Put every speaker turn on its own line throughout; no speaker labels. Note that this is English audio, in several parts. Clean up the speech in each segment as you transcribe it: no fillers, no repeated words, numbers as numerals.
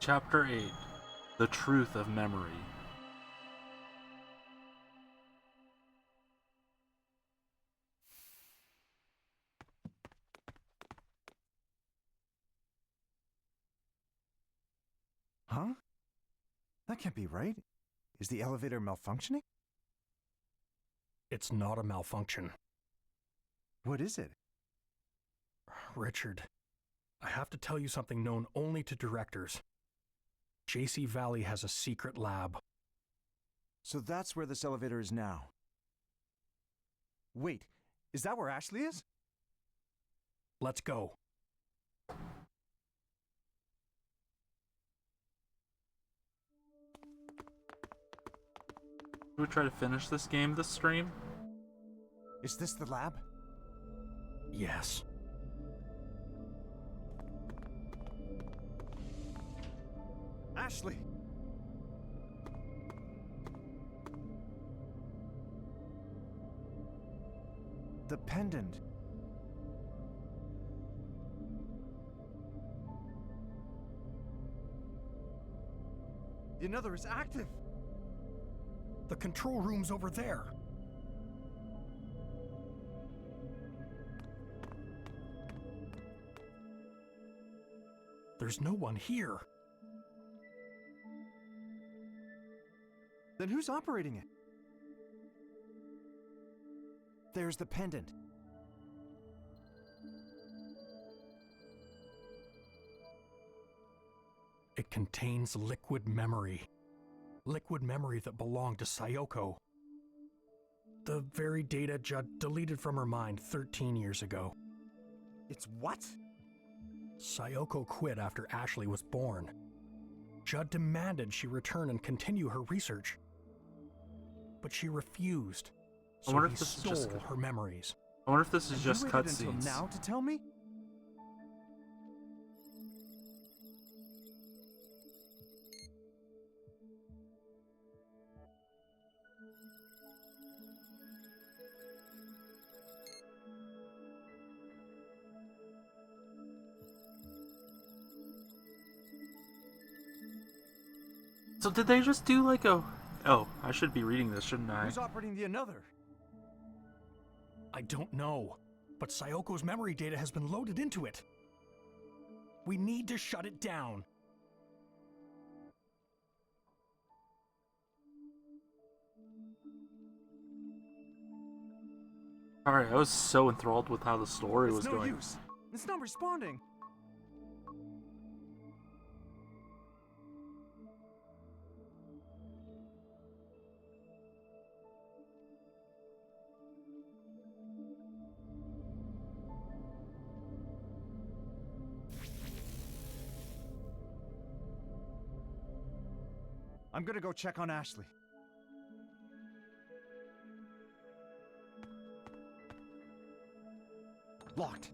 Chapter 8. The Truth of Memory.
Huh? That can't be right. Is the elevator malfunctioning?
It's not a malfunction.
What is it?
Richard, I have to tell you something known only to directors. JC Valley has a secret lab.
So that's where this elevator is now. Wait, is that where Ashley is?
Let's go.
Should we try to finish this game this stream?
Is this the lab?
Yes.
Ashley! The pendant. The another is active.
The control room's over there. There's no one here.
Then who's operating it? There's the pendant.
It contains liquid memory. Liquid memory that belonged to Sayoko. The very data Judd deleted from her mind 13 years ago.
It's what?
Sayoko quit after Ashley was born. Judd demanded she return and continue her research. But she refused,
I
so
wonder
he
if this is
stole
just
her memories.
I wonder if this is
And
just
you waited until
cutscenes.
now to tell me?
So did they just do like a... Oh, I should be reading this, shouldn't I?
Who's operating the another?
I don't know, but Sayoko's memory data has been loaded into it. We need to shut it down.
Alright, I was so enthralled with how the story
It's
was
no
going.
use. It's not responding. I'm gonna go check on Ashley. Locked.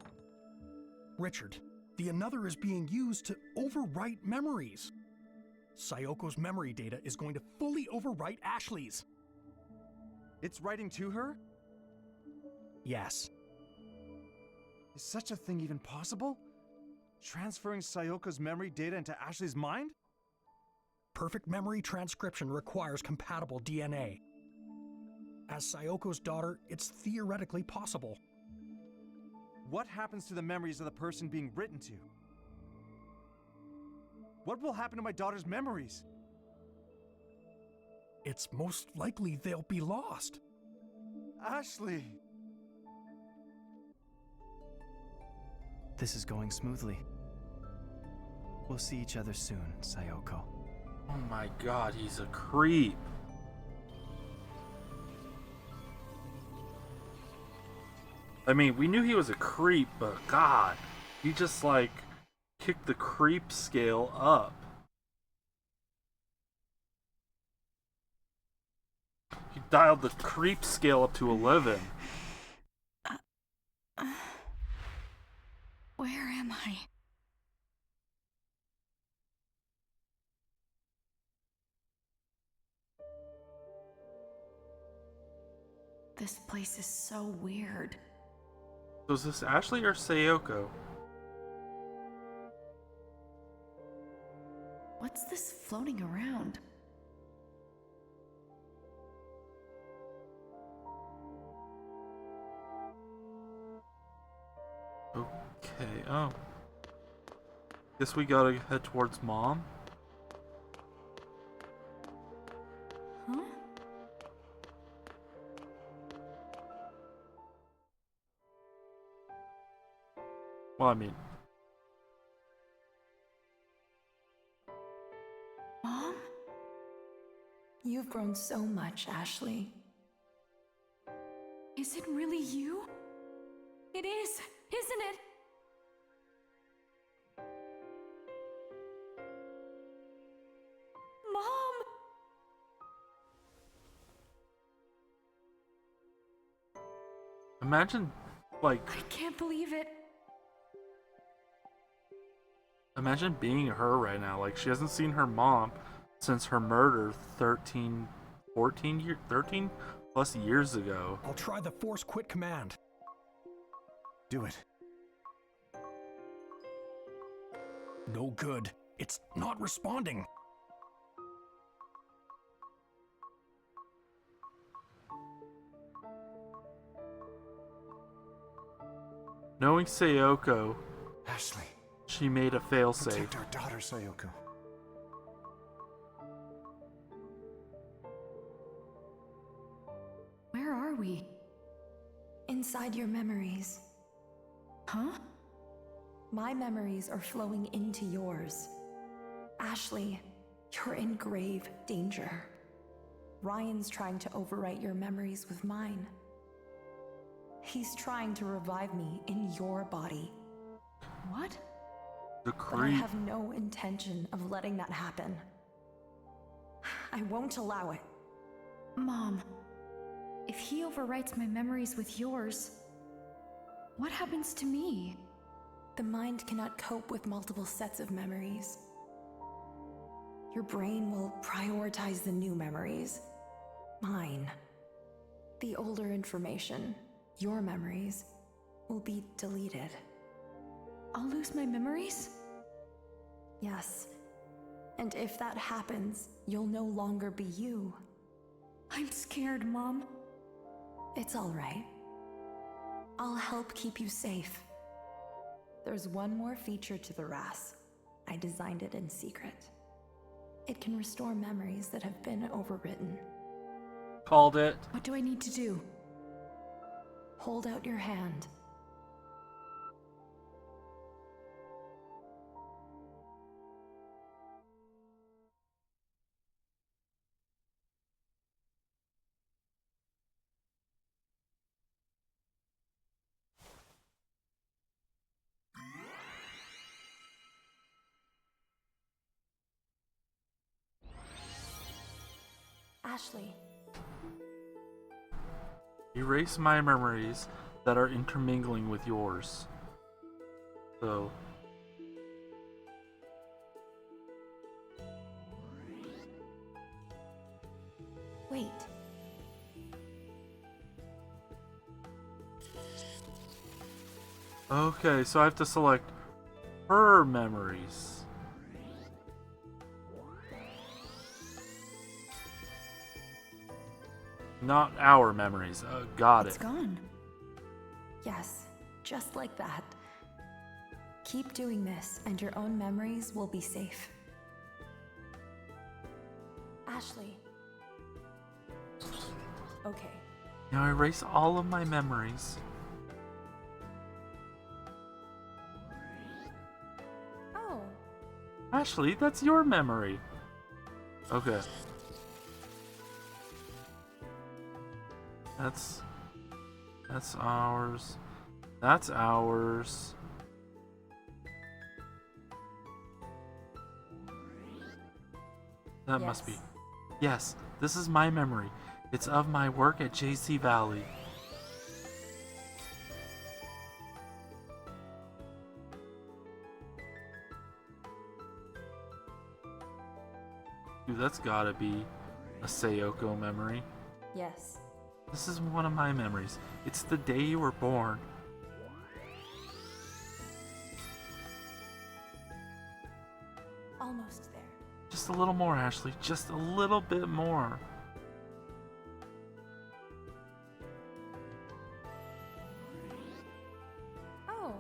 Richard, the another is being used to overwrite memories. Sayoko's memory data is going to fully overwrite Ashley's.
It's writing to her?
Yes.
Is such a thing even possible? Transferring Sayoko's memory data into Ashley's mind?
Perfect memory transcription requires compatible DNA. As Sayoko's daughter, it's theoretically possible.
What happens to the memories of the person being written to? What will happen to my daughter's memories?
It's most likely they'll be lost.
Ashley!
This is going smoothly. We'll see each other soon, Sayoko.
Oh my god, he's a creep. I mean, we knew he was a creep, but god, he just like kicked the creep scale up. He dialed the creep scale up to 11.
Where am I? This place is so weird.
So is this Ashley or Sayoko?
What's this floating around?
Okay, oh. Guess we gotta head towards Mom.
Huh?
Well, I mean,
Mom?
You've grown so much, Ashley.
Is it really you? It is, isn't it? Mom!
imagine, like,
I can't believe it.
imagine being her right now. Like, she hasn't seen her mom since her murder 13 plus years ago.
I'll try the force quit command.
Do it.
No good. It's not responding.
Knowing Sayoko,
Ashley,
she made a failsafe.
protect our daughter, Sayoko.
Where are we?
Inside your memories.
Huh?
My memories are flowing into yours. Ashley, you're in grave danger. Ryan's trying to overwrite your memories with mine. He's trying to revive me in your body.
What?
The
But I
creep.
have no intention of letting that happen. I won't allow it.
Mom, if he overwrites my memories with yours, what happens to me?
The mind cannot cope with multiple sets of memories. Your brain will prioritize the new memories. Mine. The older information, your memories, will be deleted.
I'll lose my memories?
Yes. And if that happens, you'll no longer be you.
I'm scared, Mom.
It's all right. I'll help keep you safe. There's one more feature to the RAS. I designed it in secret. It can restore memories that have been overwritten.
Called it.
What do I need to do?
Hold out your hand. Ashley,
Erase my memories that are intermingling with yours. So,
wait.
okay, so I have to select her memories. Not our memories. Got
It's
it.
gone.
Yes, just like that. Keep doing this, and your own memories will be safe. Ashley. Okay.
Now erase all of my memories.
Oh,
Ashley, that's your memory. Okay. That's ours. That's ours. That must be.
Yes.
Yes, this is my memory. It's of my work at JC Valley. Dude, that's gotta be a Sayoko memory.
yes.
This is one of my memories. It's the day you were born.
Almost there.
Just a little more, Ashley. Just a little bit more.
Oh,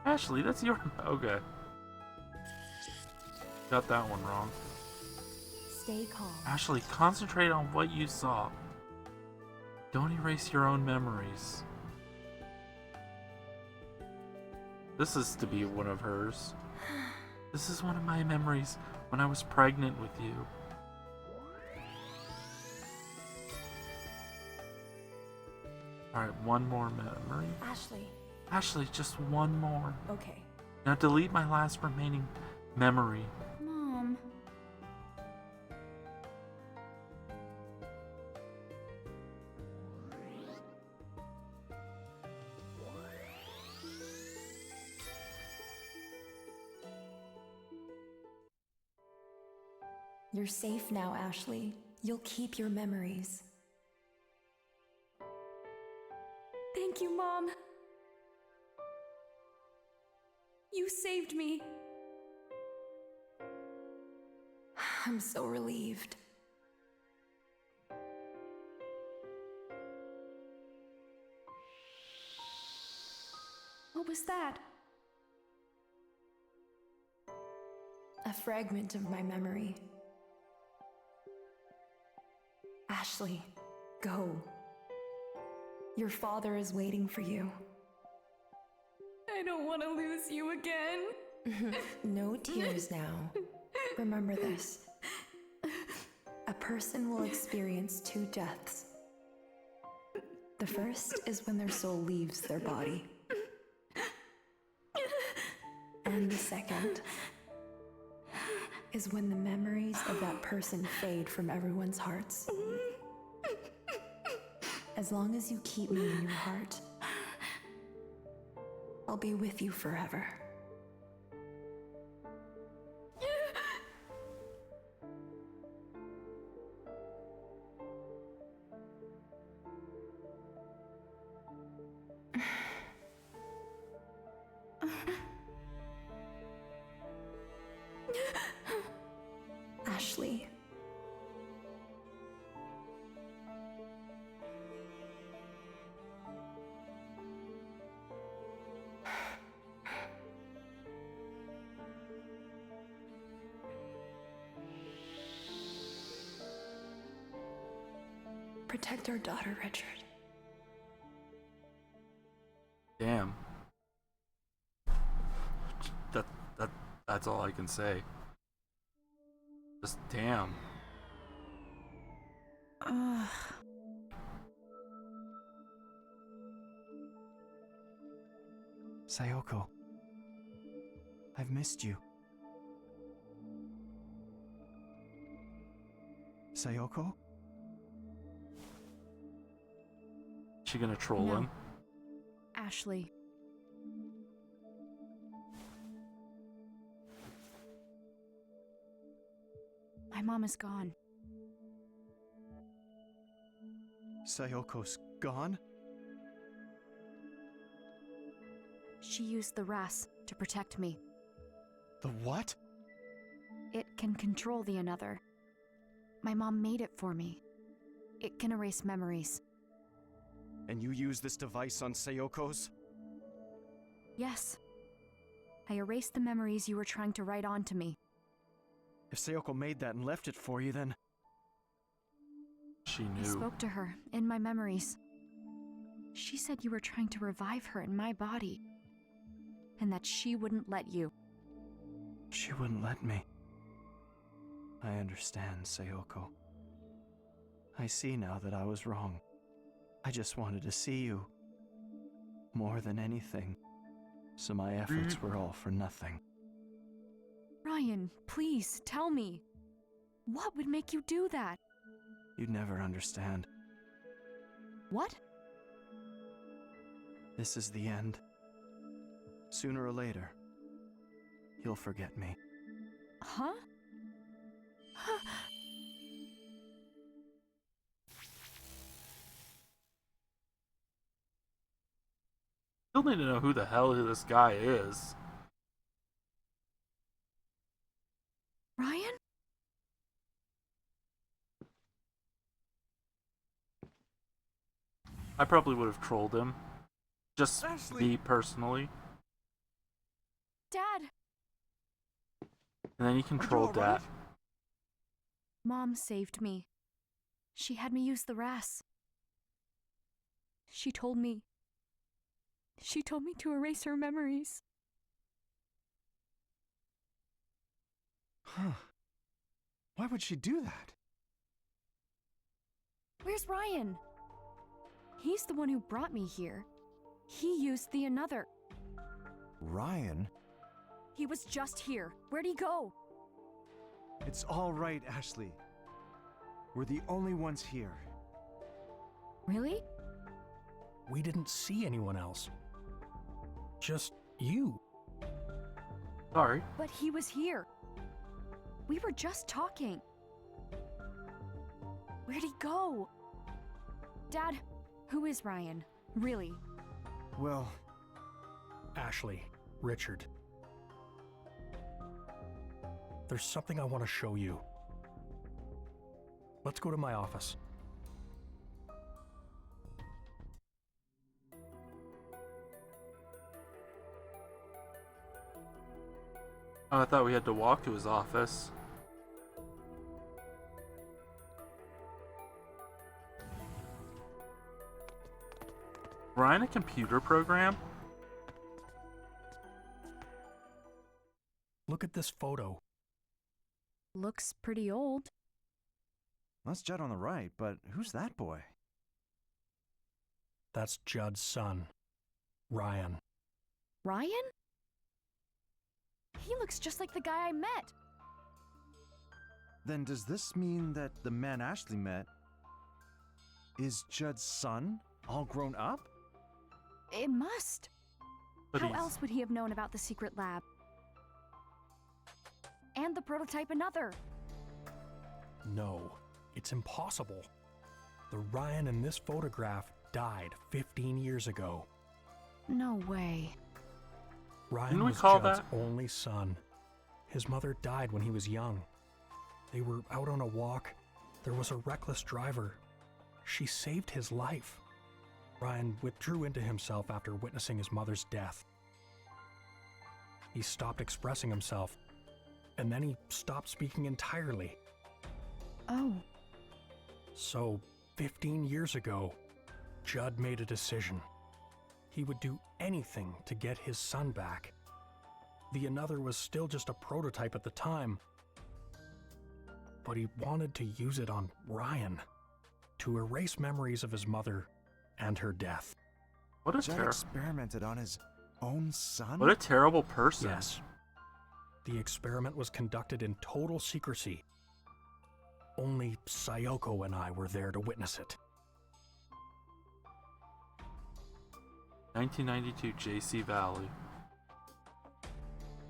Ashley, that's your... Okay. Got that one wrong.
stay calm.
Ashley, concentrate on what you saw. Don't erase your own memories. This is to be one of hers. This is one of my memories when I was pregnant with you. Alright, one more memory.
Ashley,
Ashley, just one more.
okay.
Now delete my last remaining memory.
Mom.
You're safe now, Ashley. You'll keep your memories. Thank you, Mom. You saved me. I'm so relieved.
What was that?
A fragment of my memory. Ashley, go. Your father is waiting for you. I don't want to lose you again. No tears now. Remember this. A person will experience two deaths. The first is when their soul leaves their body. And the second is when the memories of that person fade from everyone's hearts. As long as you keep me in your heart, I'll be with you forever. Ashley. Protect our daughter, Richard.
Damn. That's all I can say. Just damn.
Sayoko, I've missed you. Sayoko?
She gonna troll
No.
him?
Ashley. My mom is gone.
Sayoko's gone?
She used the RAS to protect me.
The what?
It can control the another. My mom made it for me. It can erase memories.
And you use this device on Sayoko's?
Yes. I erased the memories you were trying to write onto me.
If Sayoko made that and left it for you, then...
She
I
knew.
spoke to her in my memories. She said you were trying to revive her in my body. And that she wouldn't let you.
She wouldn't let me. I understand, Sayoko. I see now that I was wrong. I just wanted to see you. More than anything. So my efforts were all for nothing.
Ryan, please, tell me. What would make you do that?
You'd never understand.
What?
This is the end. Sooner or later, you'll forget me.
Huh?
Still need to know who the hell this guy is.
Ryan?
I probably would have trolled him. Just
Ashley!
me personally.
Dad!
And then you can
Are you
troll
all
Dad.
right?
Mom saved me. She had me use the RAS. She told me to erase her memories.
Huh. Why would she do that?
Where's Ryan? He's the one who brought me here. He used the another.
Ryan?
He was just here. Where'd he go?
It's all right, Ashley. We're the only ones here.
Really?
We didn't see anyone else. Just you.
Sorry.
But he was here. We were just talking. Where'd he go? Dad, who is Ryan? Really?
Well,
Ashley, Richard. There's something I want to show you. Let's go to my office.
Oh, I thought we had to walk to his office. Ryan a computer program?
Look at this photo.
Looks pretty old.
that's Judd on the right, but who's that boy?
That's Judd's son, Ryan.
Ryan? He looks just like the guy I met.
Then does this mean that the man Ashley met is Judd's son, all grown up?
It must.
But
How
he's-
else would he have known about the secret lab? And the prototype another.
No, it's impossible. The Ryan in this photograph died 15 years ago.
No way.
Ryan
Didn't we
was
call
Judd's
that?
only son. His mother died when he was young. They were out on a walk. There was a reckless driver. She saved his life. Ryan withdrew into himself after witnessing his mother's death. He stopped expressing himself, and then he stopped speaking entirely.
Oh.
So, 15 years ago, Judd made a decision. He would do anything to get his son back. The another was still just a prototype at the time, but he wanted to use it on Ryan to erase memories of his mother and her death.
What a
Judd experimented on his own son?
what a terrible person.
Yes. The experiment was conducted in total secrecy. Only Sayoko and I were there to witness it.
1992 JC Valley.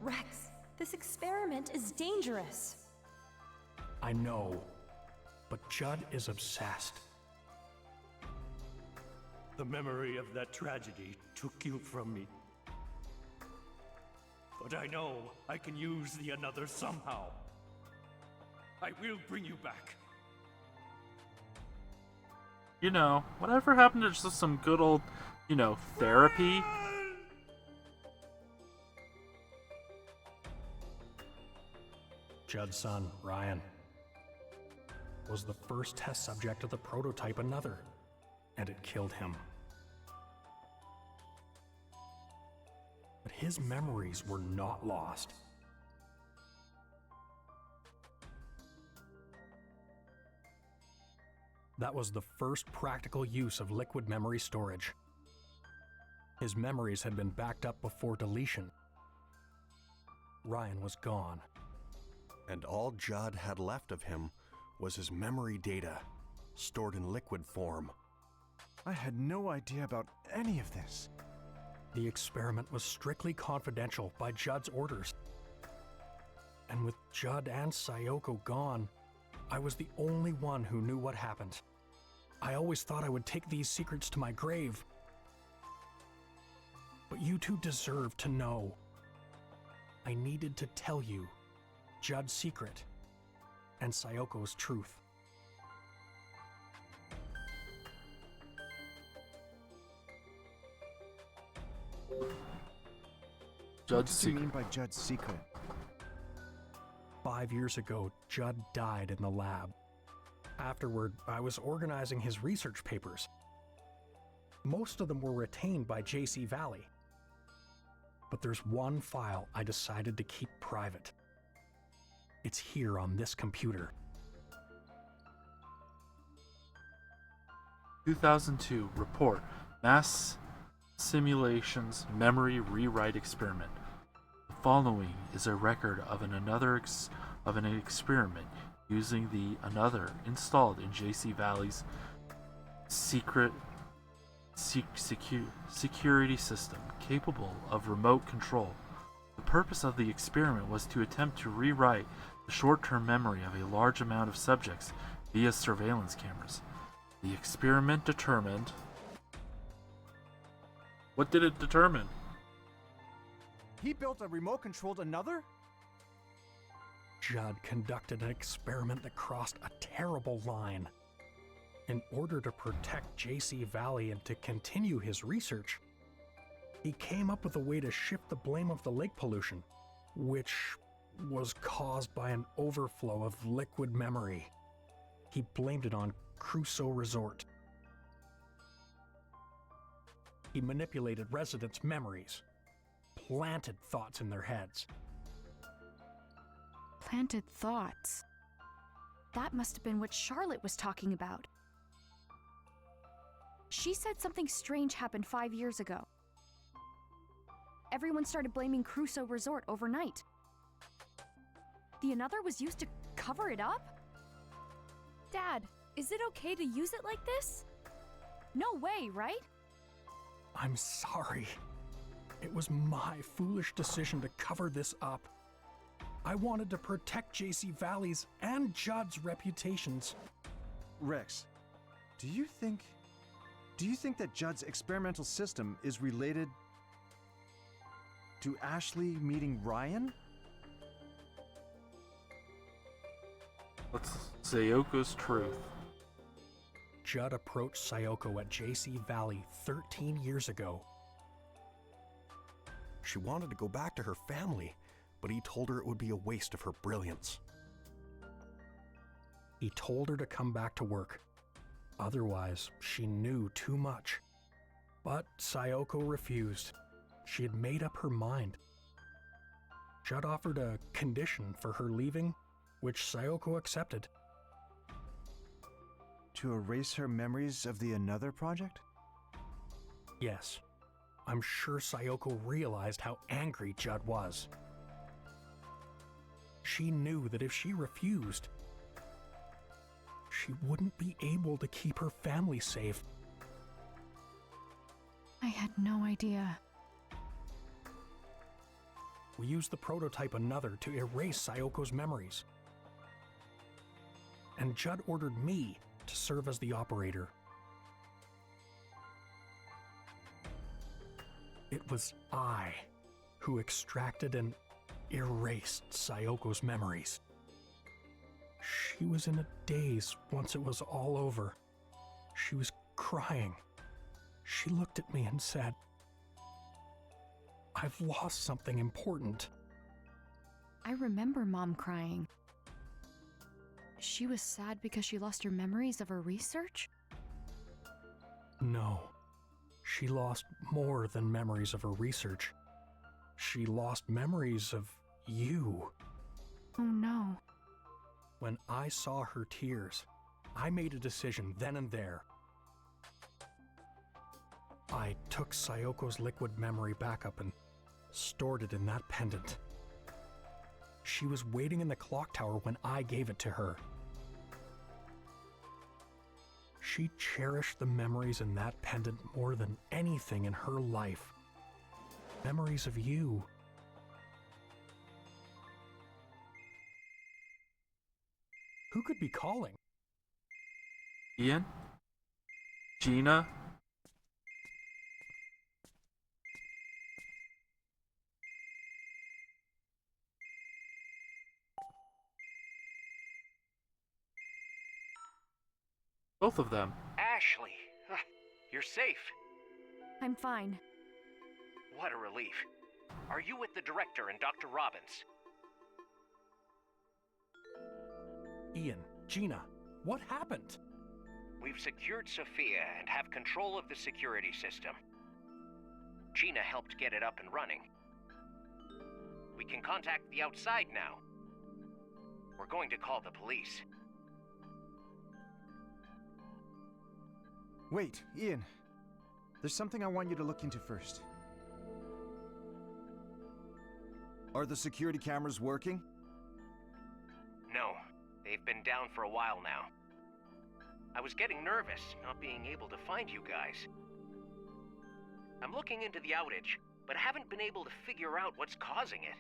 Rex, this experiment is dangerous.
I know, but Judd is obsessed.
The memory of that tragedy took you from me. But I know I can use the another somehow. I will bring you back.
You know, whatever happened to just some good old, therapy?
Judd's son, Ryan, was the first test subject of the prototype Another, and it killed him. But his memories were not lost. That was the first practical use of liquid memory storage. His memories had been backed up before deletion. Ryan was gone.
And all Judd had left of him was his memory data, stored in liquid form.
I had no idea about any of this.
The experiment was strictly confidential by Judd's orders. And with Judd and Sayoko gone, I was the only one who knew what happened. I always thought I would take these secrets to my grave. But you two deserve to know. I needed to tell you Judd's secret and Sayoko's truth.
Judd's
What do you mean
secret.
by Judd's secret?
5 years ago, Judd died in the lab. Afterward, I was organizing his research papers. Most of them were retained by JC Valley. But there's one file I decided to keep private. It's here on this computer.
2002 report: Mass Simulations Memory Rewrite Experiment. The following is a record of an experiment using the Another installed in JC Valley's security system capable of remote control. The purpose of the experiment was to attempt to rewrite the short-term memory of a large amount of subjects via surveillance cameras. The experiment determined... What did it determine?
He built a remote-controlled Another?
Judd conducted an experiment that crossed a terrible line. In order to protect JC Valley and to continue his research, he came up with a way to shift the blame of the lake pollution, which was caused by an overflow of liquid memory. He blamed it on Crusoe Resort. He manipulated residents' memories, planted thoughts in their heads.
Planted thoughts. That must have been what Charlotte was talking about. She said something strange happened 5 years ago. Everyone started blaming Crusoe Resort overnight. The Another was used to cover it up? Dad, is it okay to use it like this? No way, right?
I'm sorry. It was my foolish decision to cover this up. I wanted to protect JC Valley's and Judd's reputations.
Rex, do you think that Judd's experimental system is related to Ashley meeting Ryan?
Let's Sayoko's truth.
Judd approached Sayoko at JC Valley 13 years ago.
She wanted to go back to her family, but he told her it would be a waste of her brilliance.
He told her to come back to work. Otherwise, she knew too much. But Sayoko refused. She had made up her mind. Judd offered a condition for her leaving, which Sayoko accepted.
To erase her memories of the Another project?
Yes, I'm sure Sayoko realized how angry Judd was. She knew that if she refused, she wouldn't be able to keep her family safe.
I had no idea.
We used the prototype Another to erase Sayoko's memories. And Judd ordered me to serve as the operator. It was I who extracted and erased Sayoko's memories. She was in a daze once it was all over. She was crying. She looked at me and said, "I've lost something important."
I remember Mom crying. She was sad because she lost her memories of her research?
No, she lost more than memories of her research. She lost memories of you.
Oh no.
When I saw her tears, I made a decision then and there. I took Sayoko's liquid memory backup and stored it in that pendant. She was waiting in the clock tower when I gave it to her. She cherished the memories in that pendant more than anything in her life. Memories of you. Who could be calling?
Ian? Gina? Both of them.
Ashley, you're safe.
I'm fine.
What a relief. Are you with the director and Dr. Robbins?
Ian, Gina, what happened?
We've secured Sophia and have control of the security system. Gina helped get it up and running. We can contact the outside now. We're going to call the police.
Wait, Ian. There's something I want you to look into first. Are the security cameras working?
No, they've been down for a while now. I was getting nervous, not being able to find you guys. I'm looking into the outage, but haven't been able to figure out what's causing it.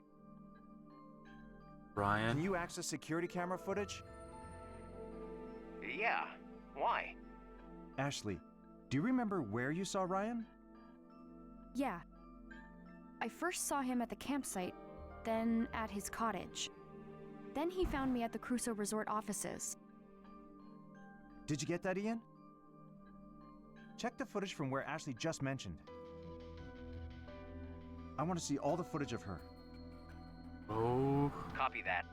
Ryan?
Can you access security camera footage?
Yeah, why?
Ashley, do you remember where you saw Ryan?
Yeah. I first saw him at the campsite, then at his cottage. Then he found me at the Crusoe Resort offices.
Did you get that, Ian? Check the footage from where Ashley just mentioned. I want to see all the footage of her.
Oh.
Copy that.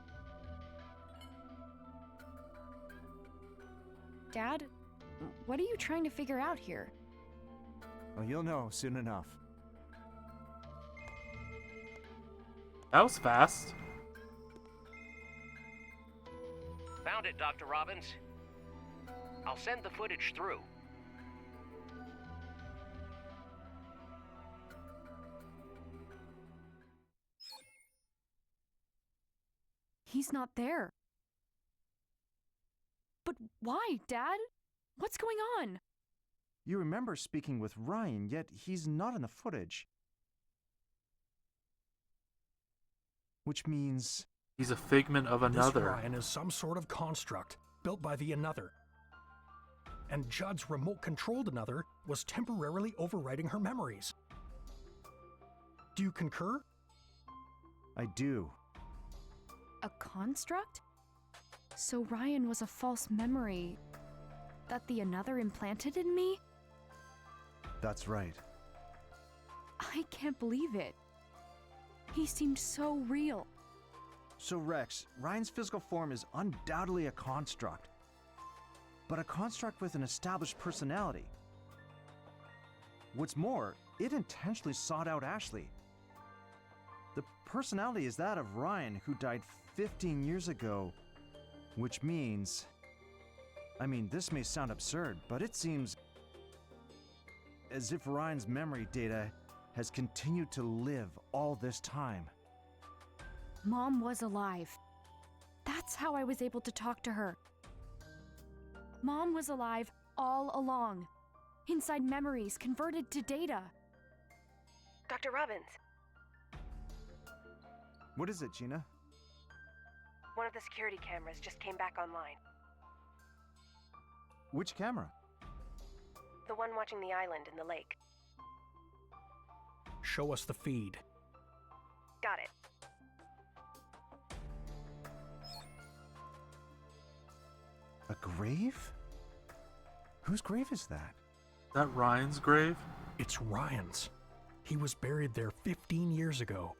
Dad, what are you trying to figure out here?
Well, you'll know soon enough.
That was fast.
Found it, Dr. Robbins. I'll send the footage through.
He's not there. But why, Dad? What's going on?
You remember speaking with Ryan, yet he's not in the footage. Which means...
He's a figment of
This
another.
Ryan is some sort of construct built by the Another. And Judd's remote-controlled Another was temporarily overwriting her memories. Do you concur?
I do.
A construct? So Ryan was a false memory that the Another implanted in me?
That's right.
I can't believe it. He seemed so real.
So Rex, Ryan's physical form is undoubtedly a construct. But a construct with an established personality. What's more, it intentionally sought out Ashley. The personality is that of Ryan, who died 15 years ago, which means... I mean, this may sound absurd, but it seems as if Ryan's memory data has continued to live all this time.
Mom was alive. That's how I was able to talk to her. Mom was alive all along, inside memories converted to data.
Dr. Robbins,
What is it, Gina?
one of the security cameras just came back online.
Which camera?
The one watching the island in the lake.
Show us the feed.
Got it.
A grave? Whose grave is that?
That Ryan's grave?
It's Ryan's. He was buried there 15 years ago.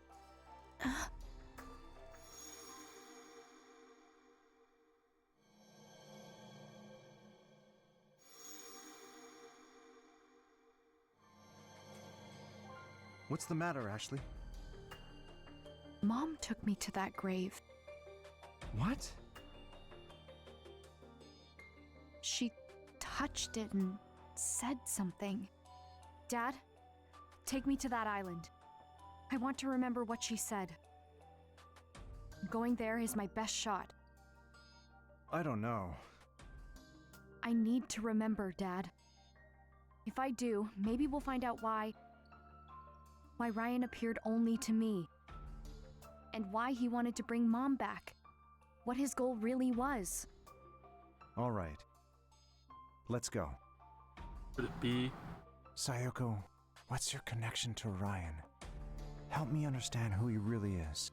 What's the matter, Ashley?
Mom took me to that grave.
What?
She touched it and said something. Dad, take me to that island. I want to remember what she said. Going there is my best shot.
I don't know.
I need to remember, Dad. If I do, maybe we'll find out why Ryan appeared only to me. And why he wanted to bring Mom back. What his goal really was.
All right. Let's go.
Could it be?
Sayoko, what's your connection to Ryan? Help me understand who he really is.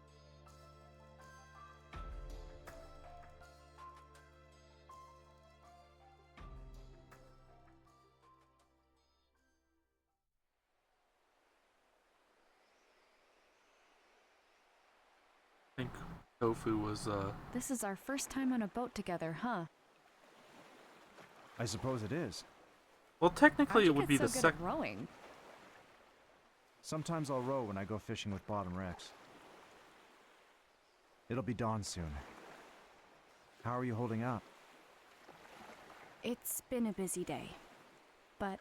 Tofu was,
This is our first time on a boat together, huh?
I suppose it is.
well, technically
How'd you
it would
get
be
so
the
good
second.
at rowing?
Sometimes I'll row when I go fishing with Bottom Rex. It'll be dawn soon. How are you holding up?
It's been a busy day, but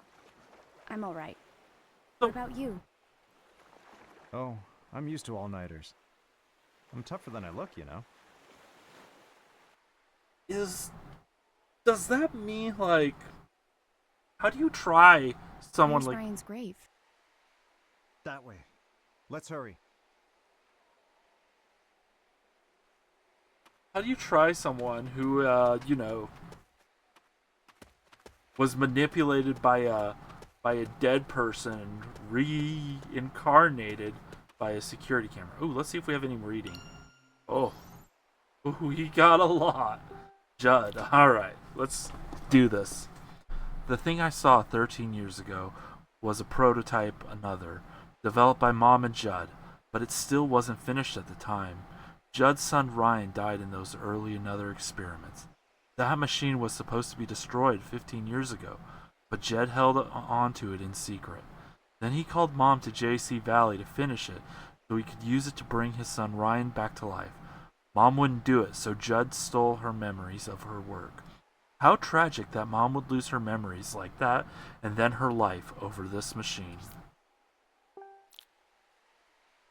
I'm all right.
So-
What about you?
Oh, I'm used to all-nighters. I'm tougher than I look, you know.
Does that mean, like, how do you try someone
Where's
like,
Ryan's grave?
That way. Let's hurry.
how do you try someone who, was manipulated by a dead person and reincarnated by a security camera? Ooh, let's see if we have any reading. Oh, ooh, we got a lot. Judd, alright, let's do this. The thing I saw 13 years ago was a prototype, another, developed by Mom and Judd, but it still wasn't finished at the time. Judd's son Ryan died in those early another experiments. That machine was supposed to be destroyed 15 years ago, but Jed held on to it in secret. Then he called Mom to JC Valley to finish it so he could use it to bring his son Ryan back to life. Mom wouldn't do it, so Judd stole her memories of her work. How tragic that Mom would lose her memories like that and then her life over this machine.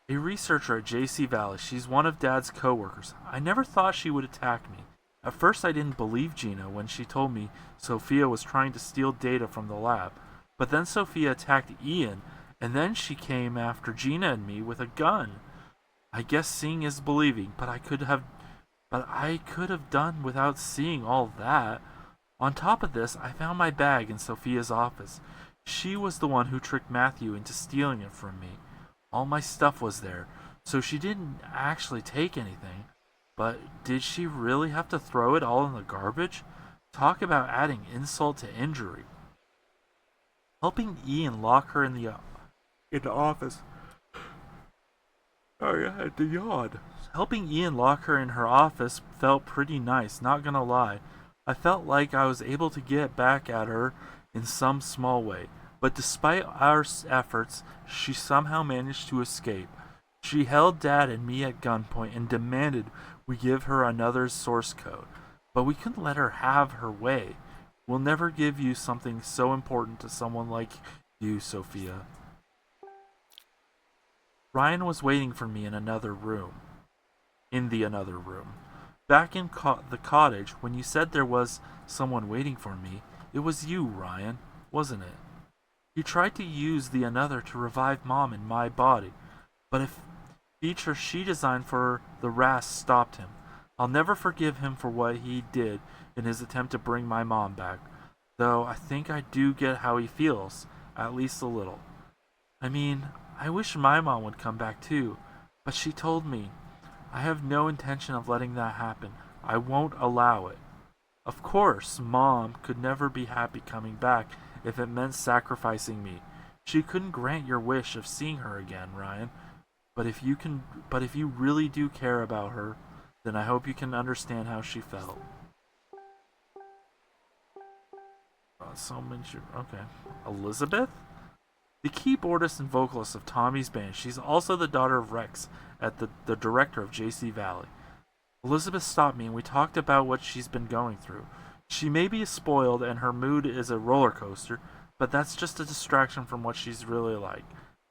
A researcher at JC Valley, she's one of Dad's co-workers. I never thought she would attack me. At first I didn't believe Gina when she told me Sophia was trying to steal data from the lab. But then Sophia attacked Ian, and then she came after Gina and me with a gun. I guess seeing is believing, but I could have done without seeing all that. On top of this, I found my bag in Sophia's office. She was the one who tricked Matthew into stealing it from me. All my stuff was there, so she didn't actually take anything. But did she really have to throw it all in the garbage? Talk about adding insult to injury. Helping Ian lock her in the office. Sorry, I had to yawn. Helping Ian lock her in her office felt pretty nice, not gonna lie. I felt like I was able to get back at her in some small way. But despite our efforts, she somehow managed to escape. She held Dad and me at gunpoint and demanded we give her another source code. But we couldn't let her have her way. We'll never give you something so important to someone like you, Sophia. Ryan was waiting for me in the other room. Back in the cottage, when you said there was someone waiting for me, it was you, Ryan, wasn't it? You tried to use the another to revive Mom in my body, but a feature she designed for the RAS stopped him. I'll never forgive him for what he did in his attempt to bring my mom back, though I think I do get how he feels, at least a little. I mean, I wish my mom would come back too, but she told me, I have no intention of letting that happen. I won't allow it. Of course, Mom could never be happy coming back if it meant sacrificing me. She couldn't grant your wish of seeing her again, Ryan. But if you really do care about her, then I hope you can understand how she felt. Okay. Elizabeth? The keyboardist and vocalist of Tommy's band. She's also the daughter of Rex, the director of JC Valley. Elizabeth stopped me and we talked about what she's been going through. She may be spoiled and her mood is a roller coaster, but that's just a distraction from what she's really like.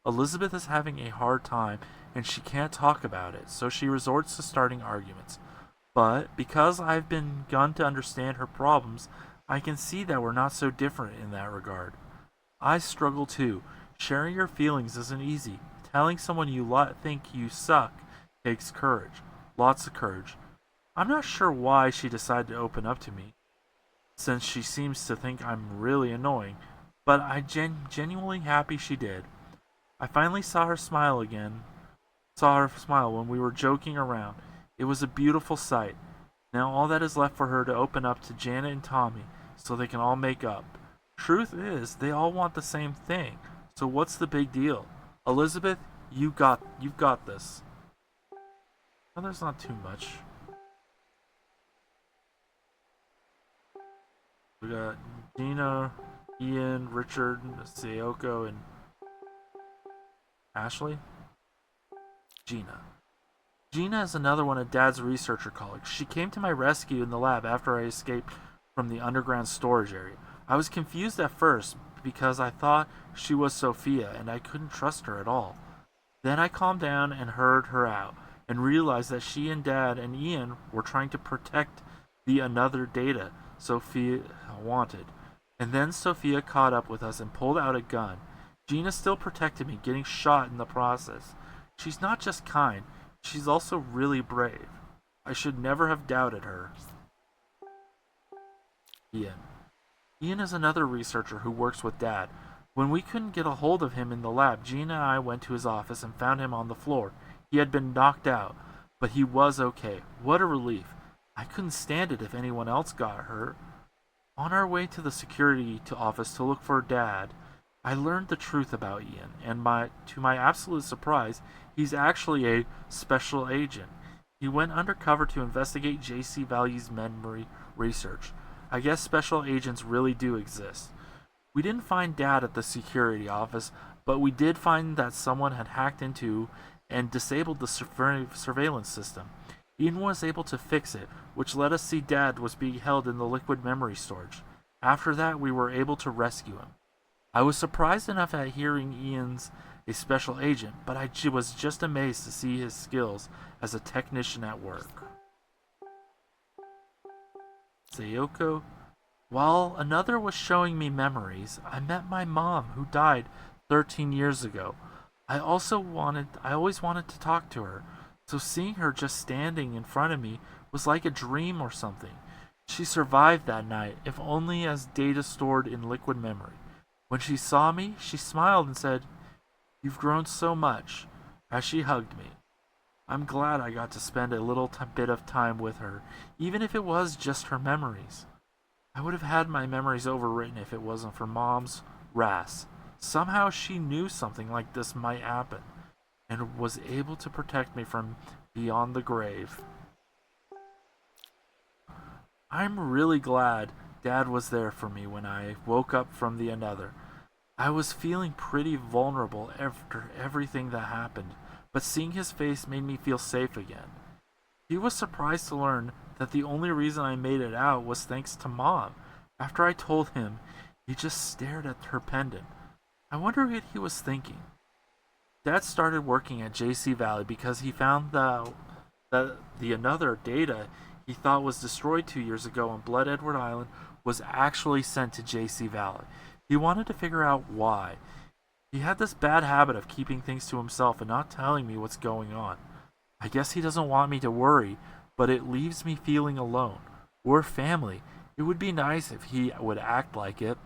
Elizabeth is having a hard time and she can't talk about it, so she resorts to starting arguments. But because I've begun to understand her problems, I can see that we're not so different in that regard. I struggle too. Sharing your feelings isn't easy. Telling someone you think you suck takes courage. Lots of courage. I'm not sure why she decided to open up to me, since she seems to think I'm really annoying, but I'm genuinely happy she did. I finally saw her smile when we were joking around. It was a beautiful sight. Now all that is left for her to open up to Janet and Tommy, so they can all make up. Truth is, they all want the same thing, so what's the big deal? Elizabeth, you've got this. Well, there's not too much. We got Gina, Ian, Richard, Sayoko, and Ashley. Gina. Gina is another one of Dad's researcher colleagues. She came to my rescue in the lab after I escaped from the underground storage area. I was confused at first because I thought she was Sophia and I couldn't trust her at all. Then I calmed down and heard her out and realized that she and Dad and Ian were trying to protect the another data Sophia wanted. And then Sophia caught up with us and pulled out a gun. Gina still protected me, getting shot in the process. She's not just kind, she's also really brave. I should never have doubted her. Ian. Ian is another researcher who works with Dad. When we couldn't get a hold of him in the lab, Gina and I went to his office and found him on the floor. He had been knocked out, but he was okay. What a relief. I couldn't stand it if anyone else got hurt. On our way to the security office to look for Dad, I learned the truth about Ian, and to my absolute surprise, he's actually a special agent. He went undercover to investigate JC Valley's memory research. I guess special agents really do exist. We didn't find Dad at the security office, but we did find that someone had hacked into and disabled the surveillance system. Ian was able to fix it, which let us see Dad was being held in the liquid memory storage. After that, we were able to rescue him. I was surprised enough at hearing Ian's a special agent, but I was just amazed to see his skills as a technician at work. Sayoko. While another was showing me memories, I met my mom, who died 13 years ago. I always wanted to talk to her, so seeing her just standing in front of me was like a dream or something. She survived that night, if only as data stored in liquid memory. When she saw me, she smiled and said, "You've grown so much," as she hugged me. I'm glad I got to spend a little bit of time with her, even if it was just her memories. I would have had my memories overwritten if it wasn't for Mom's wrath. Somehow she knew something like this might happen, and was able to protect me from beyond the grave. I'm really glad Dad was there for me when I woke up from the another. I was feeling pretty vulnerable after everything that happened, but seeing his face made me feel safe again. He was surprised to learn that the only reason I made it out was thanks to Mom. After I told him, he just stared at her pendant. I wonder what he was thinking. Dad started working at JC Valley because he found that the another data he thought was destroyed 2 years ago on Blood Edward Island was actually sent to JC Valley. He wanted to figure out why. He had this bad habit of keeping things to himself and not telling me what's going on. I guess he doesn't want me to worry, but it leaves me feeling alone. We're family. It would be nice if he would act like it.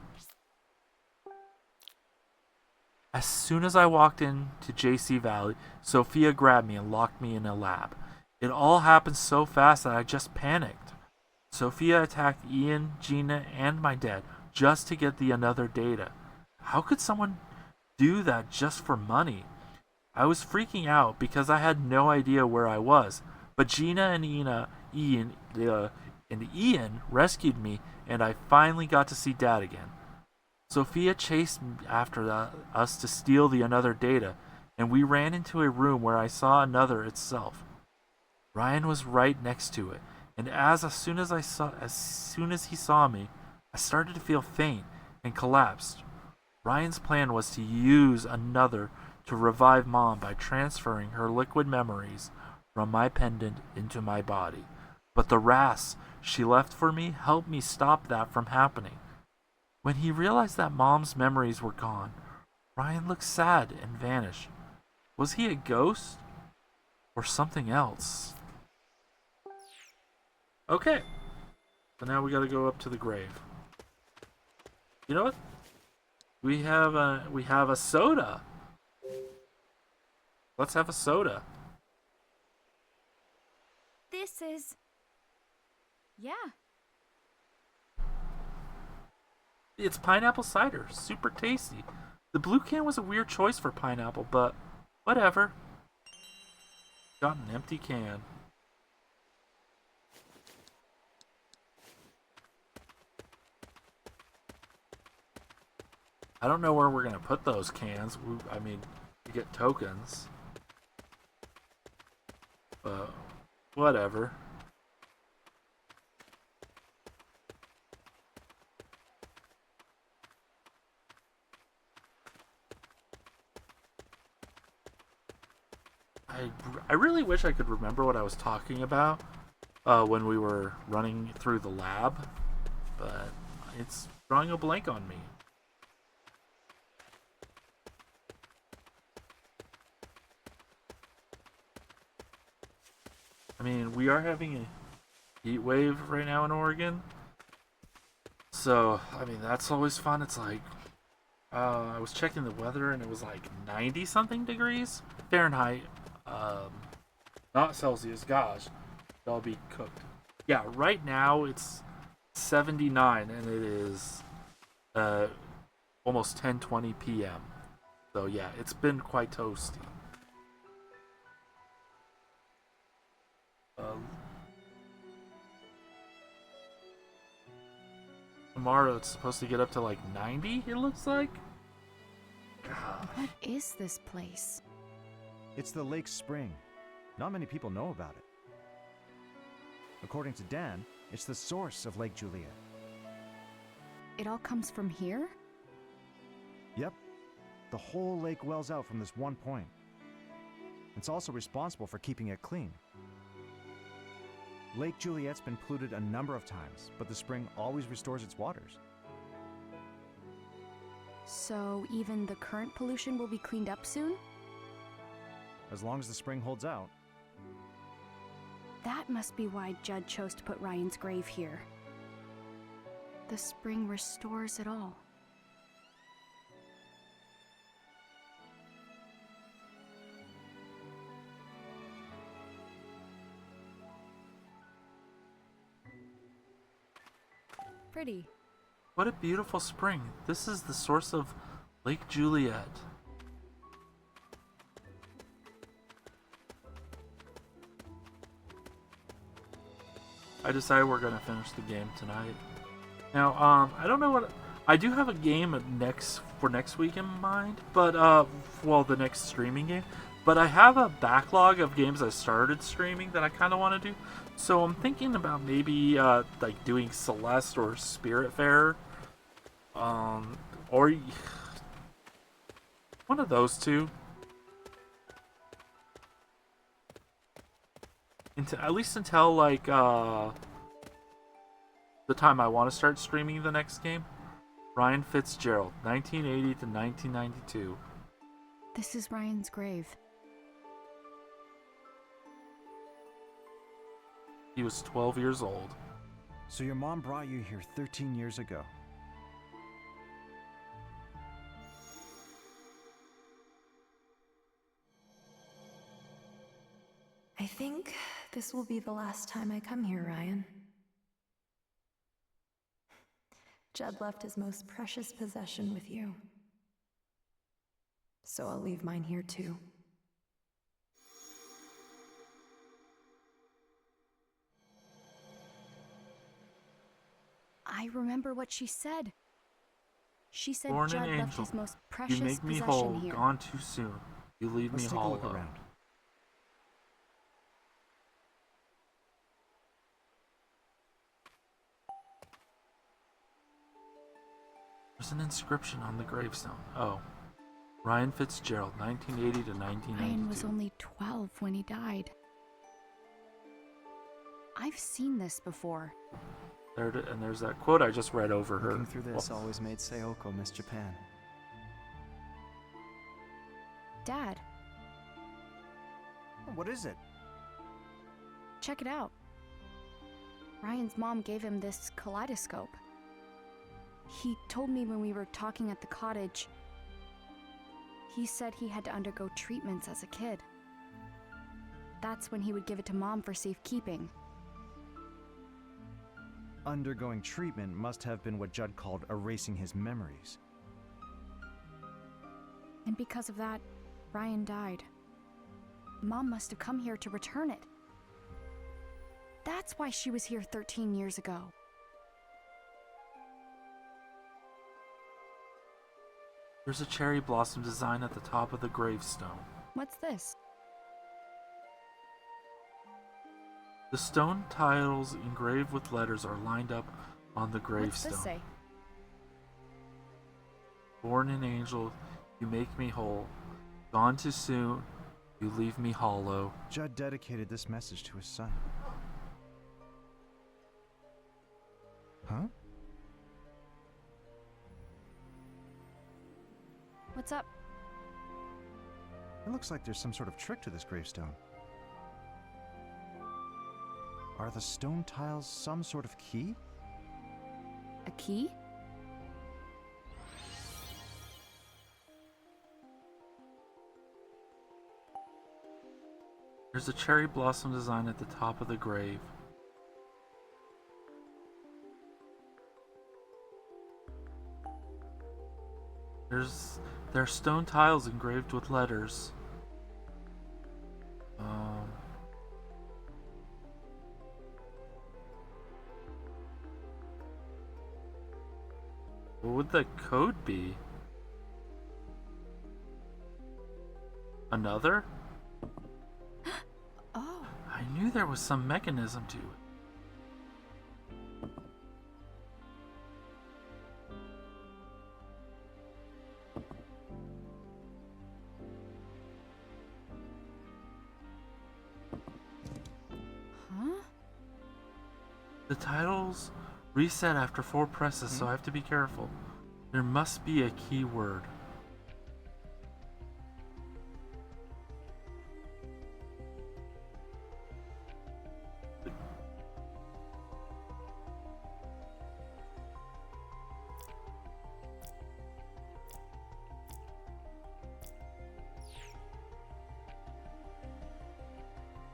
As soon as I walked into JC Valley, Sophia grabbed me and locked me in a lab. It all happened so fast that I just panicked. Sophia attacked Ian, Gina, and my dad just to get the another data. How could someone do that just for money? I was freaking out because I had no idea where I was, but Gina and Ian rescued me, and I finally got to see Dad again. Sophia chased after us to steal the another data, and we ran into a room where I saw another itself. Ryan was right next to it, and as soon as he saw me, I started to feel faint and collapsed. Ryan's plan was to use another to revive Mom by transferring her liquid memories from my pendant into my body. But the rasps she left for me helped me stop that from happening. When he realized that Mom's memories were gone, Ryan looked sad and vanished. Was he a ghost? Or something else? Okay. So now we gotta go up to the grave. You know what? We have a soda. Let's have a soda.
This is... Yeah.
It's pineapple cider. Super tasty. The blue can was a weird choice for pineapple, but whatever. Got an empty can. I don't know where we're gonna put those cans. I mean, you get tokens. But whatever. I really wish I could remember what I was talking about when we were running through the lab, but it's drawing a blank on me. I mean, we are having a heat wave right now in Oregon, so I mean that's always fun. It's like I was checking the weather and it was like 90 something degrees Fahrenheit, not Celsius. Gosh, they'll be cooked. Yeah, right now it's 79 and it is almost 10:20 p.m. So yeah, it's been quite toasty. Tomorrow it's supposed to get up to like 90, it looks like. God.
What is this place?
It's the lake spring. Not many people know about it. According to Dan, it's the source of Lake Juliet.
It all comes from here?
Yep. The whole lake wells out from this one point. It's also responsible for keeping it clean. Lake Juliet's been polluted a number of times, but the spring always restores its waters.
So even the current pollution will be cleaned up soon?
As long as the spring holds out.
That must be why Judd chose to put Ryan's grave here. The spring restores it all. Pretty.
What a beautiful spring. This is the source of Lake Juliet. I decided we're gonna finish the game tonight. Now, I don't know what I do have a game for next week in mind, but well, the next streaming game. But I have a backlog of games I started streaming that I kind of want to do. So I'm thinking about maybe like doing Celeste or Spiritfarer, or one of those two. At least until like the time I want to start streaming the next game. Ryan Fitzgerald, 1980 to 1992.
This is Ryan's grave.
He was 12 years old.
So your mom brought you here 13 years ago.
I think this will be the last time I come here, Ryan. Judd left his most precious possession with you. So I'll leave mine here too.
I remember what she said. She said
Born
Judd
an
left
angel,
his most precious
you make me
possession
whole,
here.
gone too soon. You leave
Let's
me
take a look
hollow.
around.
There's an inscription on the gravestone. Oh. Ryan Fitzgerald, 1980 to 1992.
Ryan was only 12 when he died. I've seen this before.
And there's that quote I just read over her.
Looking through this
Well,
always made Sayoko miss Japan.
Dad,
What is it?
check it out. Ryan's mom gave him this kaleidoscope. He told me when we were talking at the cottage, he said he had to undergo treatments as a kid. That's when he would give it to Mom for safekeeping.
Undergoing treatment must have been what Judd called erasing his memories.
And because of that, Ryan died. Mom must have come here to return it. That's why she was here 13 years ago.
There's a cherry blossom design at the top of the gravestone.
What's this?
The stone tiles engraved with letters are lined up on the
What's
gravestone.
this say?
Born an angel, you make me whole. Gone too soon, you leave me hollow.
Judd dedicated this message to his son. Huh?
What's up?
It looks like there's some sort of trick to this gravestone. Are the stone tiles some sort of key?
A key?
There's a cherry blossom design at the top of the grave. There are stone tiles engraved with letters. What would the code be? Another?
Oh.
I knew there was some mechanism to it.
Huh?
The titles reset after 4 presses, so I have to be careful. There must be a keyword.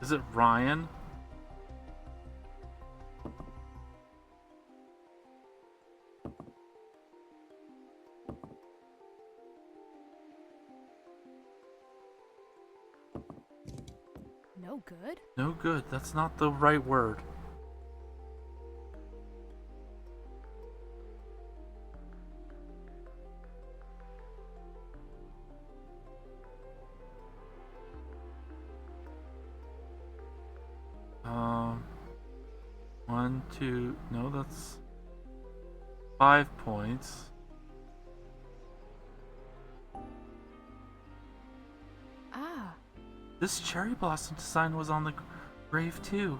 Is it Ryan?
No good?
No good. That's not the right word. One, two, no, that's 5 points.
Ah.
This cherry blossom design was on the grave too.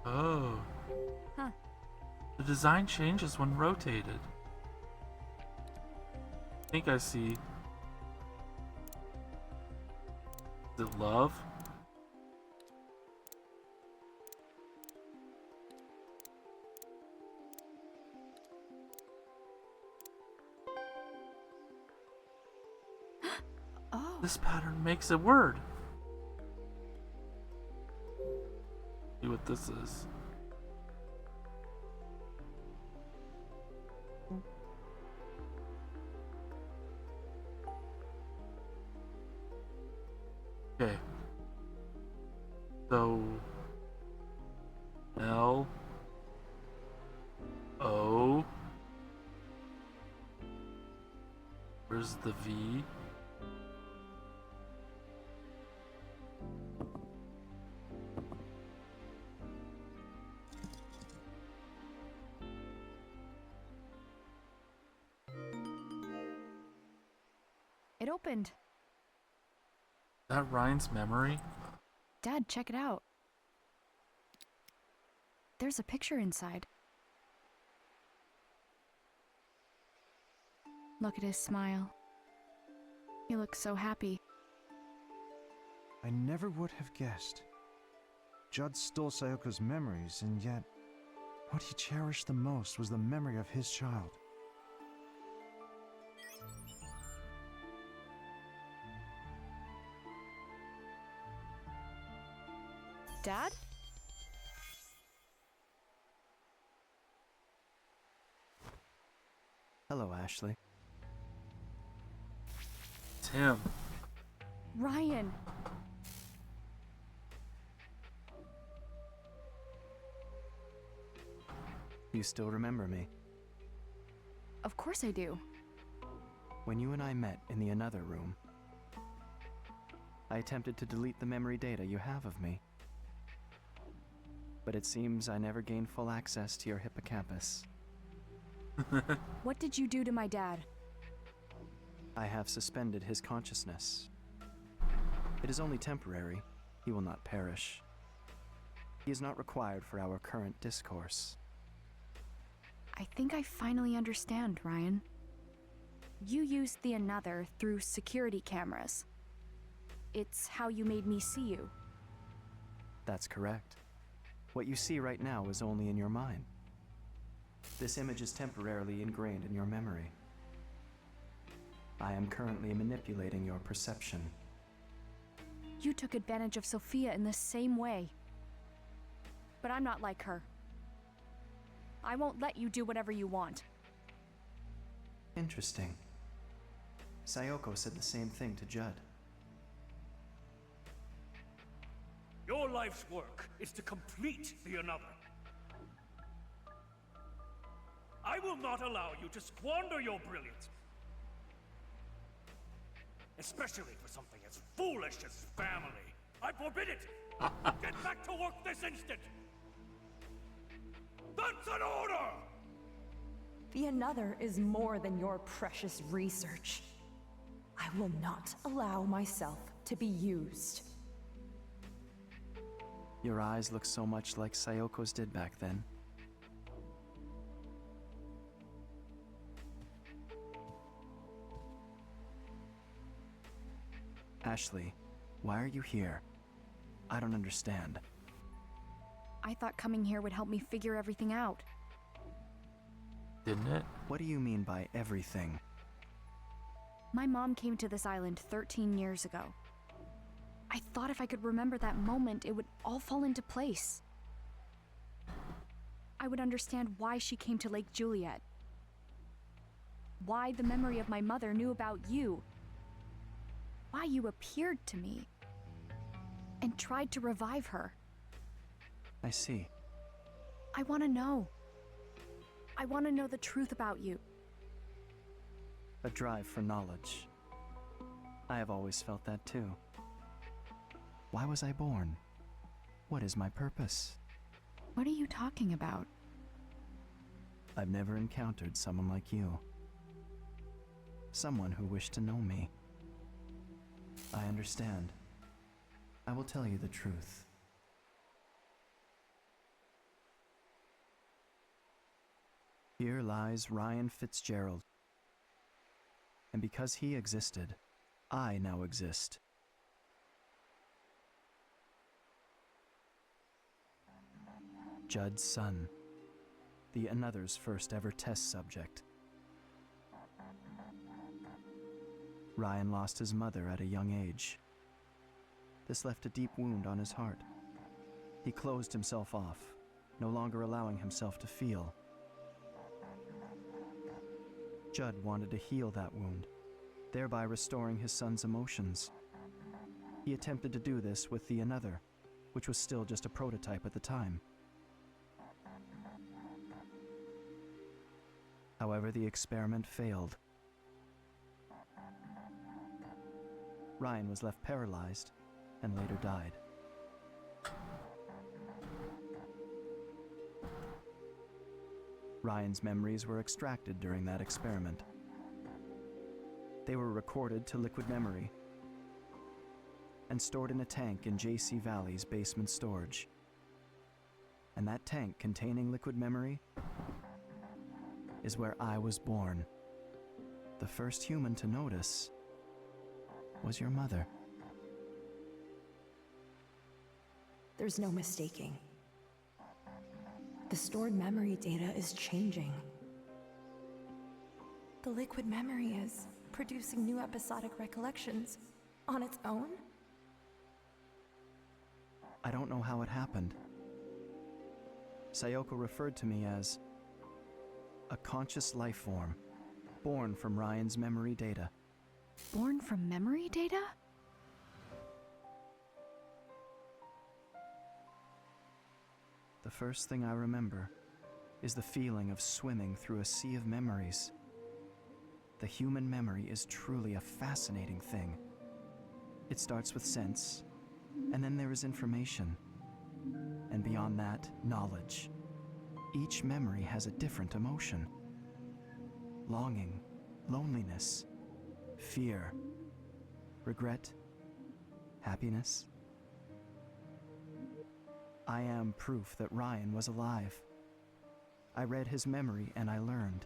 Oh.
Huh.
The design changes when rotated. I think I see. Is it love?
Oh.
This pattern makes a word. See what this is. Okay. So L O. Where's the V?
It opened.
That Ryan's memory?
Dad, check it out. There's a picture inside. Look at his smile. He looks so happy.
I never would have guessed. Judd stole Sayoko's memories, and yet, what he cherished the most was the memory of his child.
Dad?
Hello, Ashley.
It's him.
Ryan!
You still remember me?
Of course I do.
When you and I met in the another room, I attempted to delete the memory data you have of me. But it seems I never gained full access to your hippocampus.
What did you do to my dad?
I have suspended his consciousness. It is only temporary. He will not perish. He is not required for our current discourse.
I think I finally understand, Ryan. You used the another through security cameras. It's how you made me see you.
That's correct. What you see right now is only in your mind. This image is temporarily ingrained in your memory. I am currently manipulating your perception.
You took advantage of Sophia in the same way. But I'm not like her. I won't let you do whatever you want.
Interesting. Sayoko said the same thing to Judd.
Your life's work is to complete the another. I will not allow you to squander your brilliance. Especially for something as foolish as family. I forbid it! Get back to work this instant! That's an order!
The another is more than your precious research. I will not allow myself to be used.
Your eyes look so much like Sayoko's did back then. Ashley, why are you here? I don't understand.
I thought coming here would help me figure everything out.
Didn't it?
What do you mean by everything?
My mom came to this island 13 years ago. I thought if I could remember that moment, it would all fall into place. I would understand why she came to Lake Juliet. Why the memory of my mother knew about you. Why you appeared to me. And tried to revive her.
I see.
I want to know. I want to know the truth about you.
A drive for knowledge. I have always felt that too. Why was I born? What is my purpose?
What are you talking about?
I've never encountered someone like you. Someone who wished to know me. I understand. I will tell you the truth. Here lies Ryan Fitzgerald. And because he existed, I now exist. Judd's son. The another's first ever test subject. Ryan lost his mother at a young age. This left a deep wound on his heart. He closed himself off, no longer allowing himself to feel. Judd wanted to heal that wound, thereby restoring his son's emotions. He attempted to do this with the another, which was still just a prototype at the time. However, the experiment failed. Ryan was left paralyzed and later died. Ryan's memories were extracted during that experiment. They were recorded to liquid memory and stored in a tank in JC Valley's basement storage. And that tank containing liquid memory is where I was born. The first human to notice was your mother.
There's no mistaking. The stored memory data is changing. The liquid memory is producing new episodic recollections on its own?
I don't know how it happened. Sayoko referred to me as a conscious life form, born from Ryan's memory data.
Born from memory data?
The first thing I remember is the feeling of swimming through a sea of memories. The human memory is truly a fascinating thing. It starts with sense, and then there is information. And beyond that, knowledge. Each memory has a different emotion. Longing, loneliness, fear, regret, happiness. I am proof that Ryan was alive. I read his memory and I learned,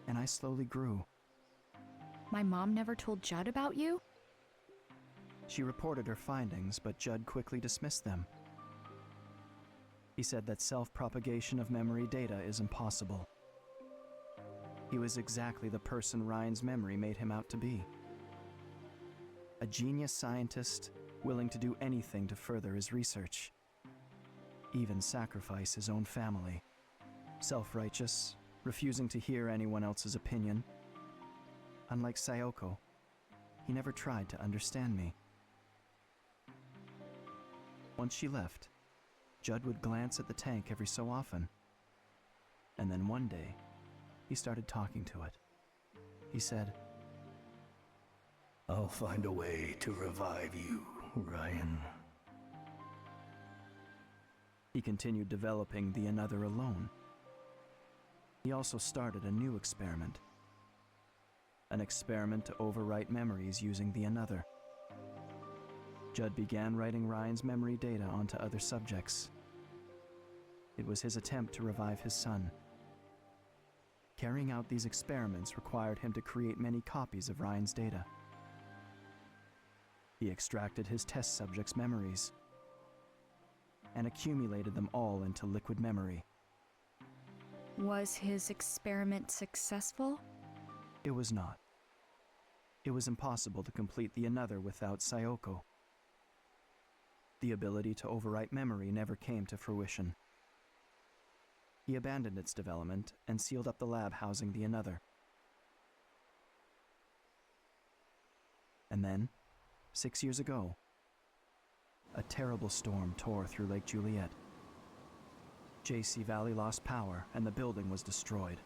and I slowly grew.
My mom never told Judd about you?
She reported her findings, but Judd quickly dismissed them. He said that self-propagation of memory data is impossible. He was exactly the person Ryan's memory made him out to be. A genius scientist willing to do anything to further his research. Even sacrifice his own family. Self-righteous, refusing to hear anyone else's opinion. Unlike Sayoko, he never tried to understand me. Once she left, Judd would glance at the tank every so often. And then one day, he started talking to it. He said,
"I'll find a way to revive you, Ryan."
He continued developing the Another alone. He also started a new experiment. An experiment to overwrite memories using the Another. Judd began writing Ryan's memory data onto other subjects. It was his attempt to revive his son. Carrying out these experiments required him to create many copies of Ryan's data. He extracted his test subjects' memories and accumulated them all into liquid memory.
Was his experiment successful?
It was not. It was impossible to complete the Another without Sayoko. The ability to overwrite memory never came to fruition. He abandoned its development and sealed up the lab housing the Another. And then, 6 years ago, a terrible storm tore through Lake Juliet. JC Valley lost power and the building was destroyed.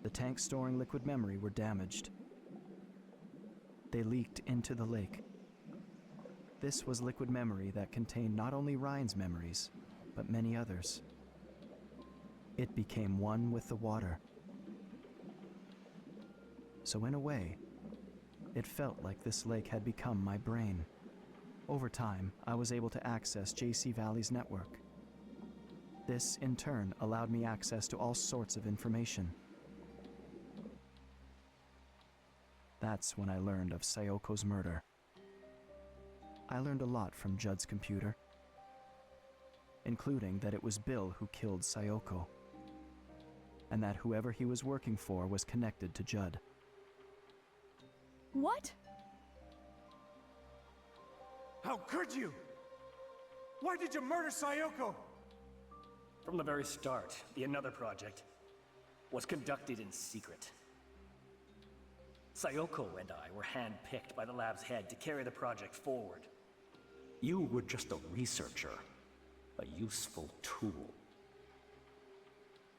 The tanks storing liquid memory were damaged. They leaked into the lake. This was liquid memory that contained not only Ryan's memories, but many others. It became one with the water. So in a way, it felt like this lake had become my brain. Over time, I was able to access JC Valley's network. This, in turn, allowed me access to all sorts of information. That's when I learned of Sayoko's murder. I learned a lot from Judd's computer, including that it was Bill who killed Sayoko, and that whoever he was working for was connected to Judd.
What?
How could you? Why did you murder Sayoko?
From the very start, the Another project was conducted in secret. Sayoko and I were handpicked by the lab's head to carry the project forward. You were just a researcher, a useful tool.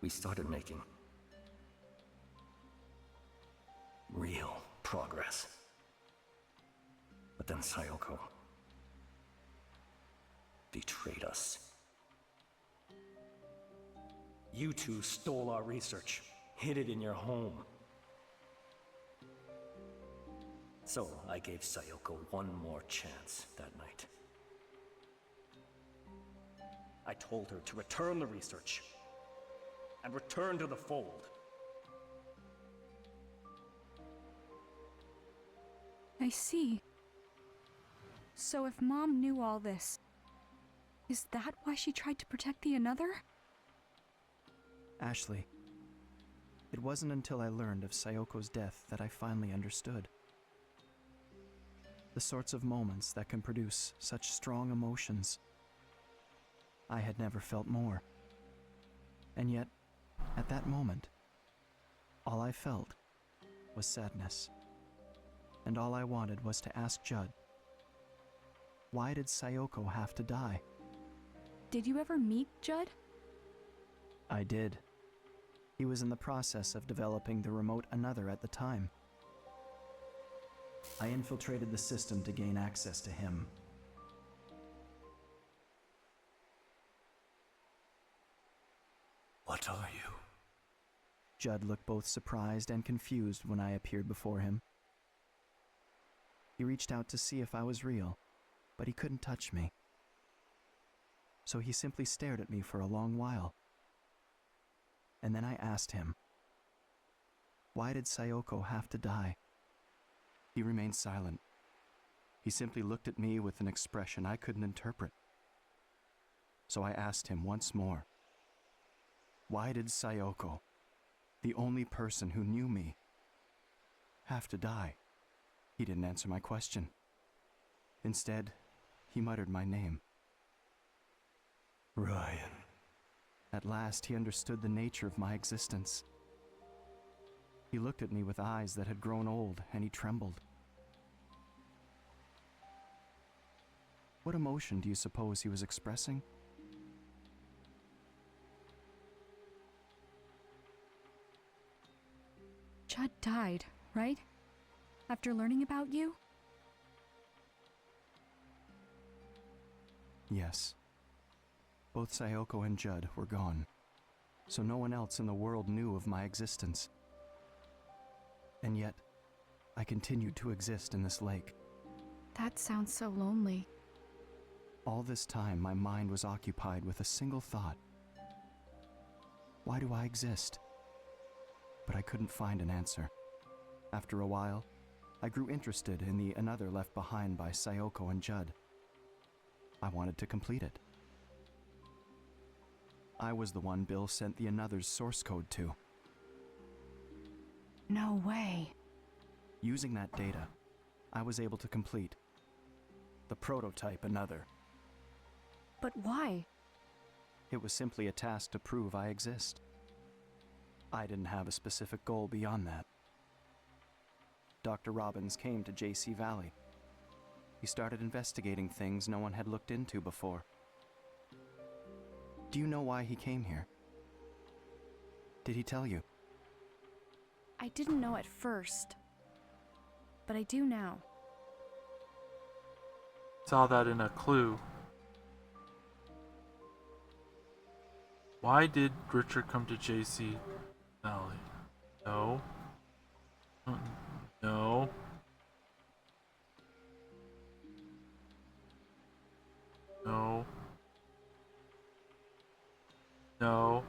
We started making real progress. But then Sayoko betrayed us. You two stole our research, hid it in your home. So I gave Sayoko one more chance that night. I told her to return the research and return to the fold.
I see. So if Mom knew all this, is that why she tried to protect the Another?
Ashley, it wasn't until I learned of Sayoko's death that I finally understood. The sorts of moments that can produce such strong emotions. I had never felt more. And yet, at that moment, all I felt was sadness. And all I wanted was to ask Judd, why did Sayoko have to die?
Did you ever meet Judd?
I did. He was in the process of developing the remote Another at the time. I infiltrated the system to gain access to him.
What are you?
Judd looked both surprised and confused when I appeared before him. He reached out to see if I was real, but he couldn't touch me. So he simply stared at me for a long while. And then I asked him, why did Sayoko have to die? He remained silent. He simply looked at me with an expression I couldn't interpret. So I asked him once more, why did Sayoko, the only person who knew me, have to die? He didn't answer my question. Instead, he muttered my name.
Ryan.
At last, he understood the nature of my existence. He looked at me with eyes that had grown old, and he trembled. What emotion do you suppose he was expressing?
Judd died, right? After learning about you?
Yes. Both Sayoko and Judd were gone, so no one else in the world knew of my existence. And yet, I continued to exist in this lake.
That sounds so lonely.
All this time, my mind was occupied with a single thought. Why do I exist? But I couldn't find an answer. After a while, I grew interested in the Another left behind by Sayoko and Judd. I wanted to complete it. I was the one Bill sent the Another's source code to.
No way.
Using that data, I was able to complete the prototype Another.
But why?
It was simply a task to prove I exist. I didn't have a specific goal beyond that. Dr. Robbins came to JC Valley. He started investigating things no one had looked into before. Do you know why he came here? Did he tell you?
I didn't know at first, but I do now.
Saw that in a clue. Why did Richard come to JC Valley? No. No. No. No.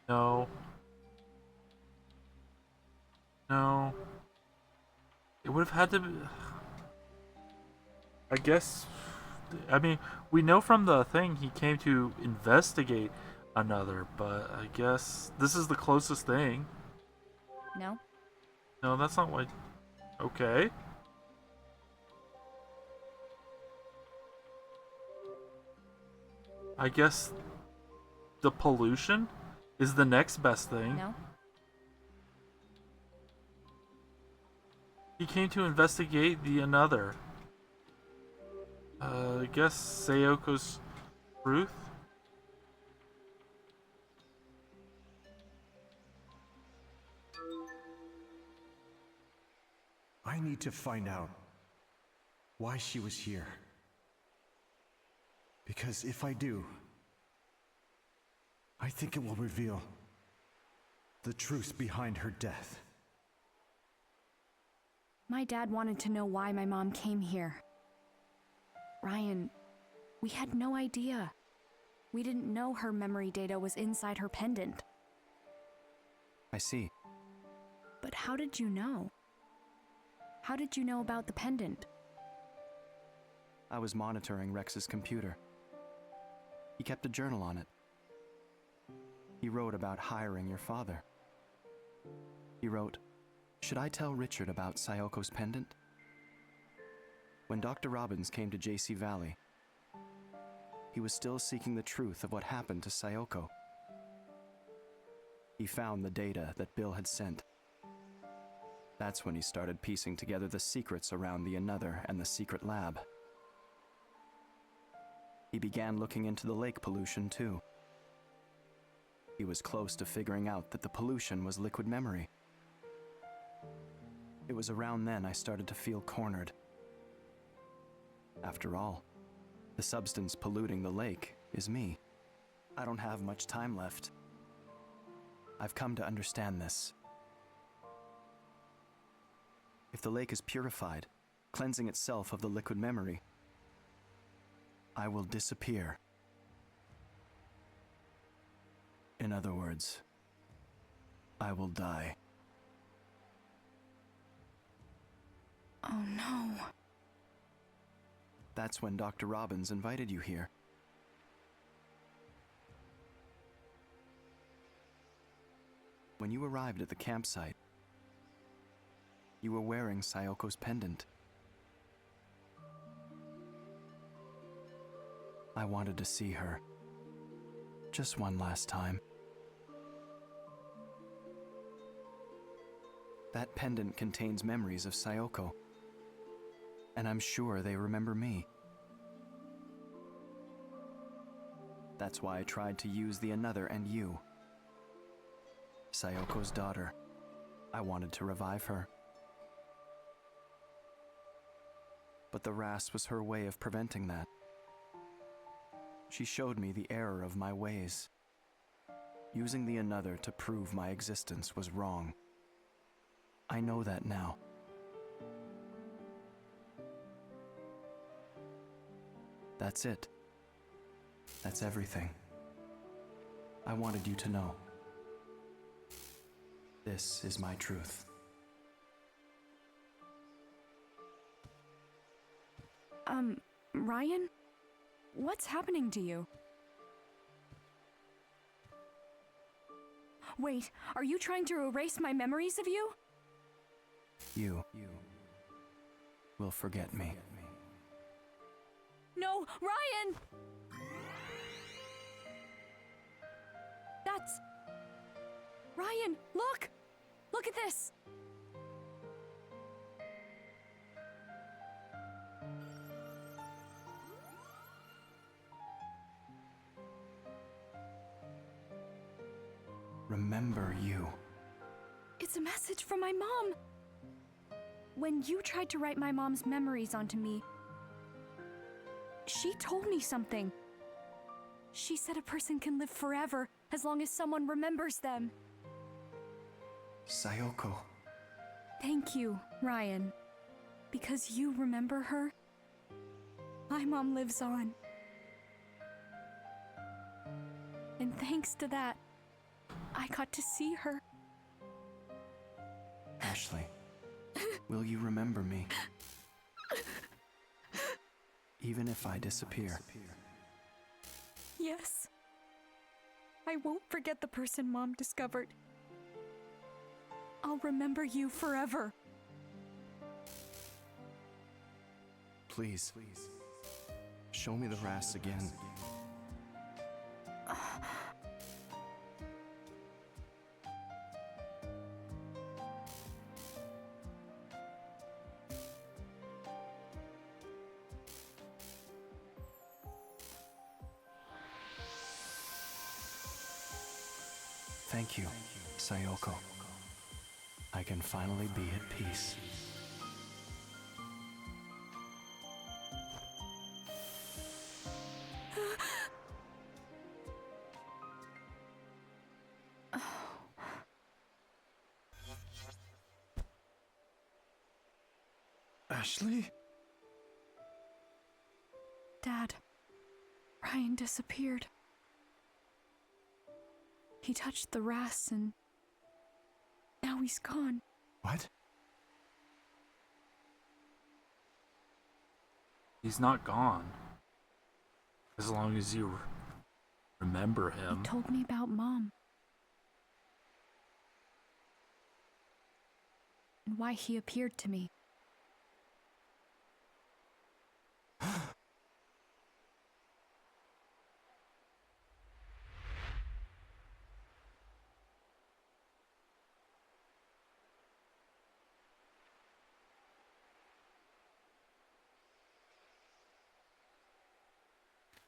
No. No. It would have had to be... I guess... I mean, we know from the thing he came to investigate Another, but I guess this is the closest thing.
No?
No, that's not what... Okay. I guess the pollution is the next best thing.
No?
He came to investigate the Another. I guess Sayoko's truth?
I need to find out why she was here. Because if I do, I think it will reveal the truth behind her death.
My dad wanted to know why my mom came here. Ryan, we had no idea. We didn't know her memory data was inside her pendant.
I see.
But how did you know? How did you know about the pendant?
I was monitoring Rex's computer. He kept a journal on it. He wrote about hiring your father. He wrote, "Should I tell Richard about Sayoko's pendant?" When Dr. Robbins came to JC Valley, he was still seeking the truth of what happened to Sayoko. He found the data that Bill had sent. That's when he started piecing together the secrets around the Another and the secret lab. He began looking into the lake pollution too. He was close to figuring out that the pollution was liquid memory. It was around then I started to feel cornered. After all, the substance polluting the lake is me. I don't have much time left. I've come to understand this. If the lake is purified, cleansing itself of the liquid memory, I will disappear. In other words, I will die.
Oh no.
That's when Dr. Robbins invited you here. When you arrived at the campsite, you were wearing Sayoko's pendant. I wanted to see her. Just one last time. That pendant contains memories of Sayoko, and I'm sure they remember me. That's why I tried to use the Another and you. Sayoko's daughter. I wanted to revive her. But the RAS was her way of preventing that. She showed me the error of my ways. Using the Another to prove my existence was wrong. I know that now. That's it. That's everything. I wanted you to know. This is my truth.
Ryan? What's happening to you? Wait, are you trying to erase my memories of you?
You will forget me.
No, Ryan! That's... Ryan, look! Look at this!
Remember you.
It's a message from my mom! When you tried to write my mom's memories onto me, she told me something. She said a person can live forever as long as someone remembers them.
Sayoko.
Thank you, Ryan. Because you remember her, my mom lives on. And thanks to that, I got to see her.
Ashley, will you remember me? Even if I disappear.
Yes. I won't forget the person Mom discovered. I'll remember you forever.
Please. Show me the RAS again. Thank you, Sayoko. I can finally be at peace.
Ashley?
Dad, Ryan disappeared. He touched the RAS and now he's gone.
What?
He's not gone. As long as you remember him.
He told me about Mom. and why he appeared to me.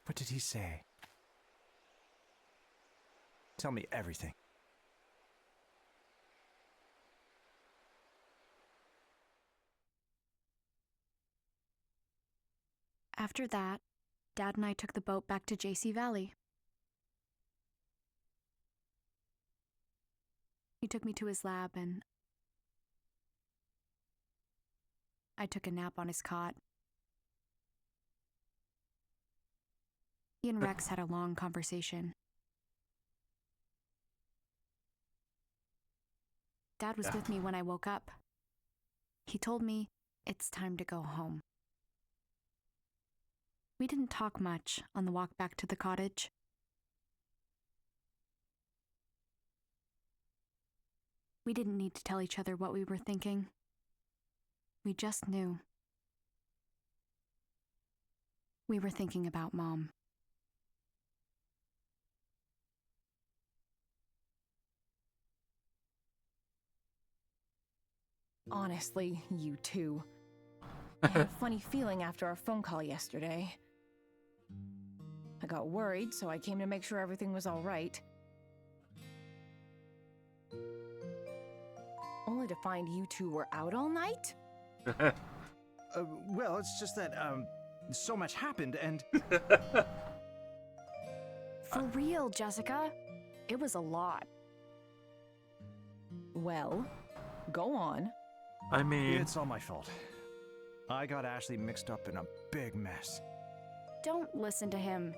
What did he say? Tell me everything.
After that, Dad and I took the boat back to JC Valley. He took me to his lab and I took a nap on his cot. He and Rex had a long conversation. Dad was with me when I woke up. He told me it's time to go home. We didn't talk much on the walk back to the cottage. We didn't need to tell each other what we were thinking. We just knew. We were thinking about Mom.
Honestly, you two. I had a funny feeling after our phone call yesterday. I got worried, so I came to make sure everything was all right. Only to find you two were out all night?
Well, it's just that, so much happened and...
For real, Jessica. It was a lot.
Well, go on.
I mean,
It's all my fault. I got Ashley mixed up in a big mess.
Don't listen to him.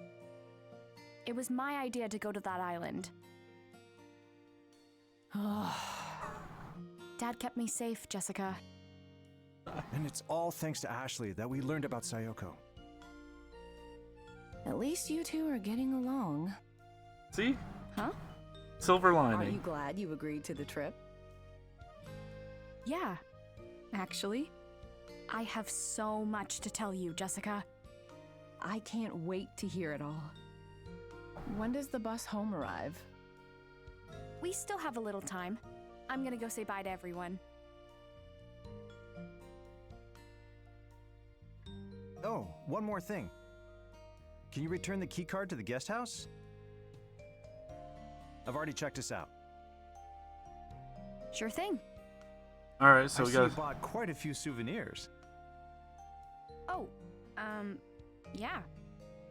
It was my idea to go to that island. Dad kept me safe, Jessica.
And it's all thanks to Ashley that we learned about Sayoko.
At least you two are getting along.
see?
Huh?
Silver
Are
lining.
you glad you agreed to the trip?
Yeah, actually. I have so much to tell you, Jessica.
I can't wait to hear it all. When does the bus home arrive?
We still have a little time. I'm gonna go say bye to everyone.
Oh, one more thing. Can you return the keycard to the guest house? I've already checked us out.
Sure thing.
All right, so
I
we
see you
got.
bought quite a few souvenirs.
Oh, yeah.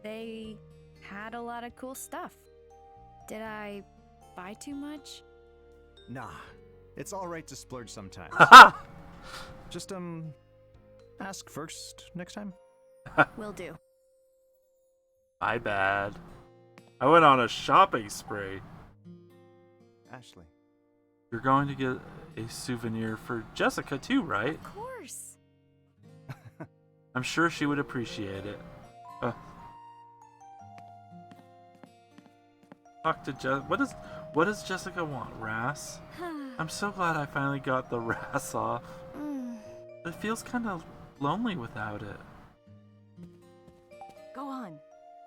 They had a lot of cool stuff. Did I buy too much?
Nah, it's all right to splurge sometimes. Just, ask first next time.
Will do.
My bad. I went on a shopping spree.
Ashley.
You're going to get a souvenir for Jessica too, right?
Of course.
I'm sure she would appreciate it. Talk to what does Jessica want? Wrasse? I'm so glad I finally got the wrasse off. It feels kind of lonely without it.
Go on.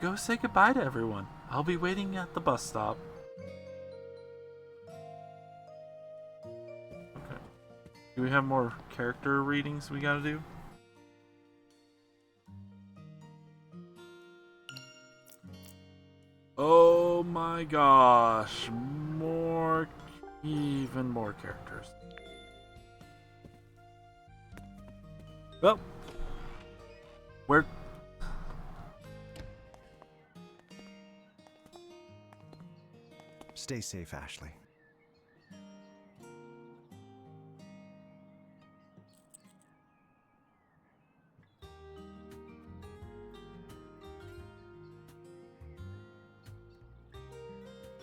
Go say goodbye to everyone. I'll be waiting at the bus stop. Okay. Do we have more character readings we gotta do? Oh my gosh. Even more characters. Well, where...
Stay safe, Ashley.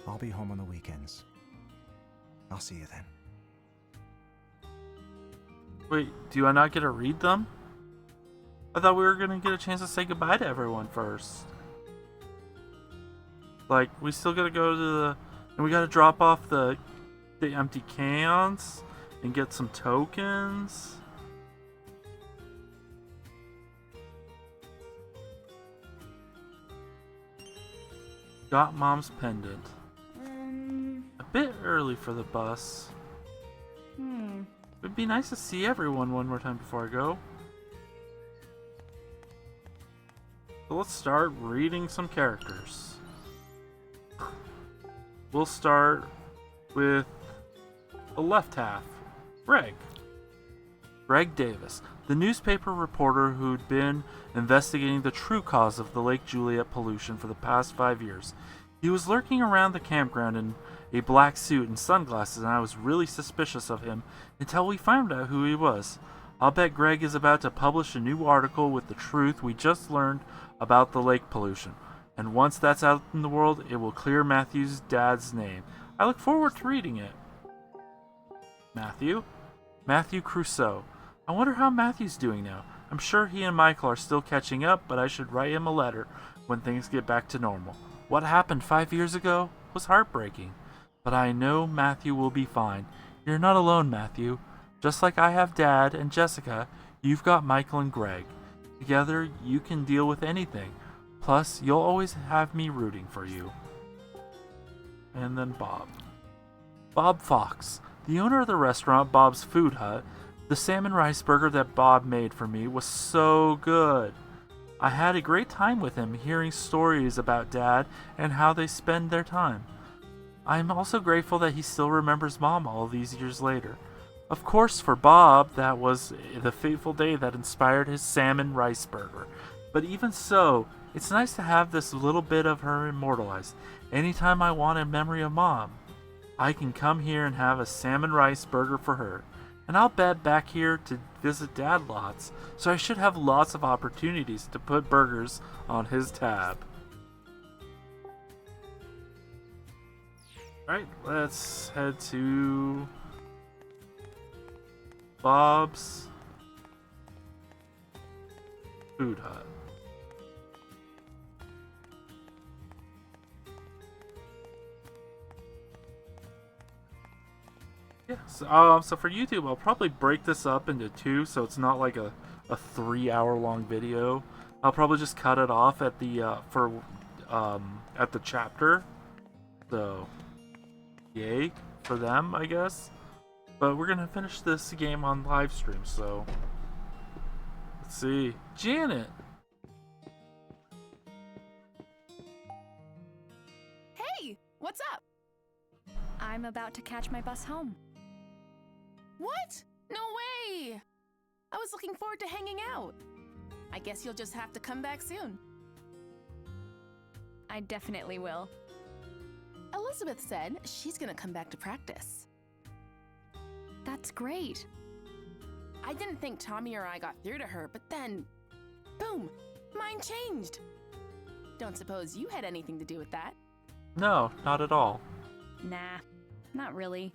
I'll be home on the weekends. I'll see you then.
Wait, do I not get to read them? I thought we were gonna get a chance to say goodbye to everyone first. Like, we still gotta go to the... And we gotta drop off the empty cans and get some tokens. Got mom's pendant. A bit early for the bus. It'd be nice to see everyone one more time before I go. So let's start reading some characters. We'll start with the left half, Greg. Greg Davis, the newspaper reporter who'd been investigating the true cause of the Lake Juliet pollution for the past 5 years. He was lurking around the campground in a black suit and sunglasses, and I was really suspicious of him until we found out who he was. I'll bet Greg is about to publish a new article with the truth we just learned about the lake pollution. And once that's out in the world, it will clear Matthew's dad's name. I look forward to reading it. Matthew Crusoe. I wonder how Matthew's doing now. I'm sure he and Michael are still catching up, but I should write him a letter when things get back to normal. What happened 5 years ago was heartbreaking, but I know Matthew will be fine. You're not alone, Matthew. Just like I have Dad and Jessica, you've got Michael and Greg. Together, you can deal with anything. Plus, you'll always have me rooting for you. And then Bob. Bob Fox, the owner of the restaurant Bob's Food Hut. The salmon rice burger that Bob made for me was so good. I had a great time with him, hearing stories about Dad and how they spend their time. I'm also grateful that he still remembers Mom all these years later. Of course, for Bob, that was the fateful day that inspired his salmon rice burger. But even so, it's nice to have this little bit of her immortalized. Anytime I want a memory of Mom, I can come here and have a salmon rice burger for her. And I'll bet back here to visit Dad lots, so I should have lots of opportunities to put burgers on his tab. Alright, let's head to Bob's Food Hut. Yeah, so for YouTube, I'll probably break this up into two, so it's not like a 3-hour long video. I'll probably just cut it off at the at the chapter. So, yay for them, I guess. But we're gonna finish this game on live stream. So, let's see, Janet.
Hey, what's up? I'm about to catch my bus home.
What? No way! I was looking forward to hanging out. I guess you'll just have to come back soon.
I definitely will.
Elizabeth said she's gonna come back to practice.
That's great.
I didn't think Tommy or I got through to her, but then, boom, mine changed. Don't suppose you had anything to do with that?
No, not at all.
Nah, not really.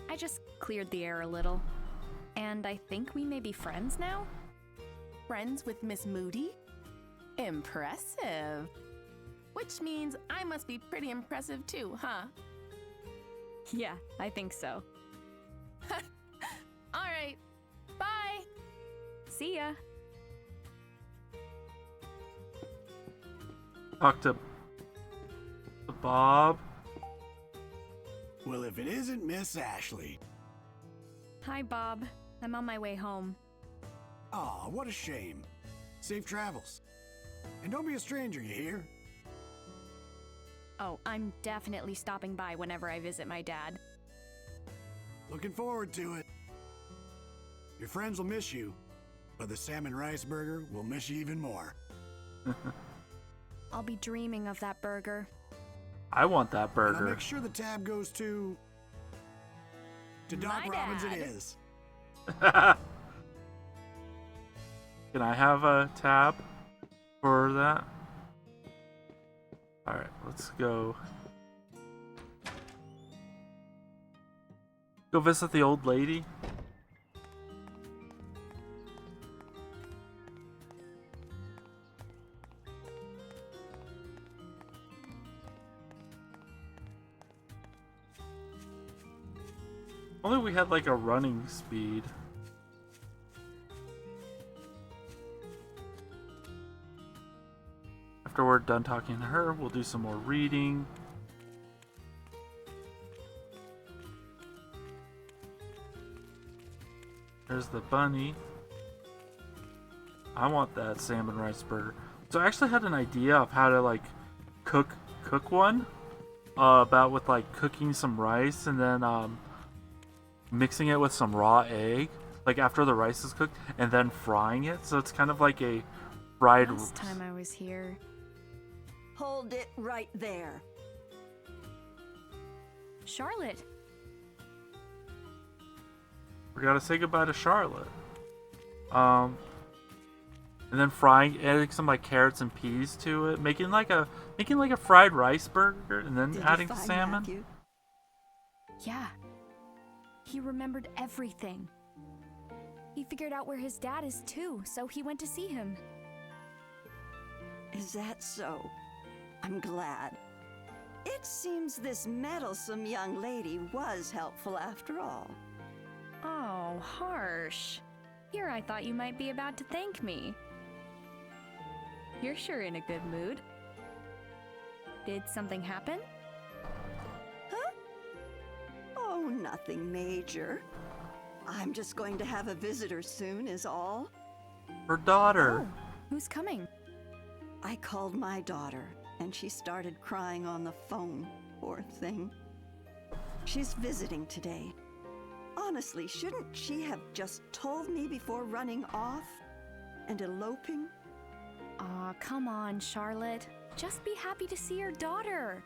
I just cleared the air a little. And I think we may be friends now?
Friends with Miss Moody? Impressive. Which means I must be pretty impressive too, huh?
Yeah, I think so.
All right, bye.
See ya.
Talk to Bob.
Well, if it isn't Miss Ashley.
Hi, Bob. I'm on my way home.
Aw, what a shame. Safe travels. And don't be a stranger, you hear?
Oh, I'm definitely stopping by whenever I visit my dad.
Looking forward to it. Your friends will miss you, but the salmon rice burger will miss you even more.
I'll be dreaming of that burger.
I want that burger.
And I'll make sure the tab goes to Doc
My
Robbins
dad.
it is.
Can I have a tab for that? Alright, let's go. Go visit the old lady. Only we had like a running speed. After we're done talking to her, we'll do some more reading. There's the bunny. I want that salmon rice burger. So I actually had an idea of how to like cook one. About with like cooking some rice and then mixing it with some raw egg, like after the rice is cooked, and then frying it. So it's kind of like a fried.
Last time I was here.
Hold it right there.
Charlotte.
We gotta say goodbye to Charlotte. And then frying, adding some like carrots and peas to it, making like a fried rice burger, and then adding the salmon.
Matthew?
Yeah. He remembered everything. He figured out where his dad is too, so he went to see him.
Is that so? I'm glad. It seems this meddlesome young lady was helpful after all.
Oh, harsh. Here I thought you might be about to thank me. You're sure in a good mood. Did something happen?
Huh? Oh, nothing major. I'm just going to have a visitor soon, is all.
Her daughter.
Oh, who's coming?
I called my daughter, and she started crying on the phone. Poor thing. She's visiting today. Honestly, shouldn't she have just told me before running off and eloping?
Aw, come on, Charlotte. Just be happy to see your daughter.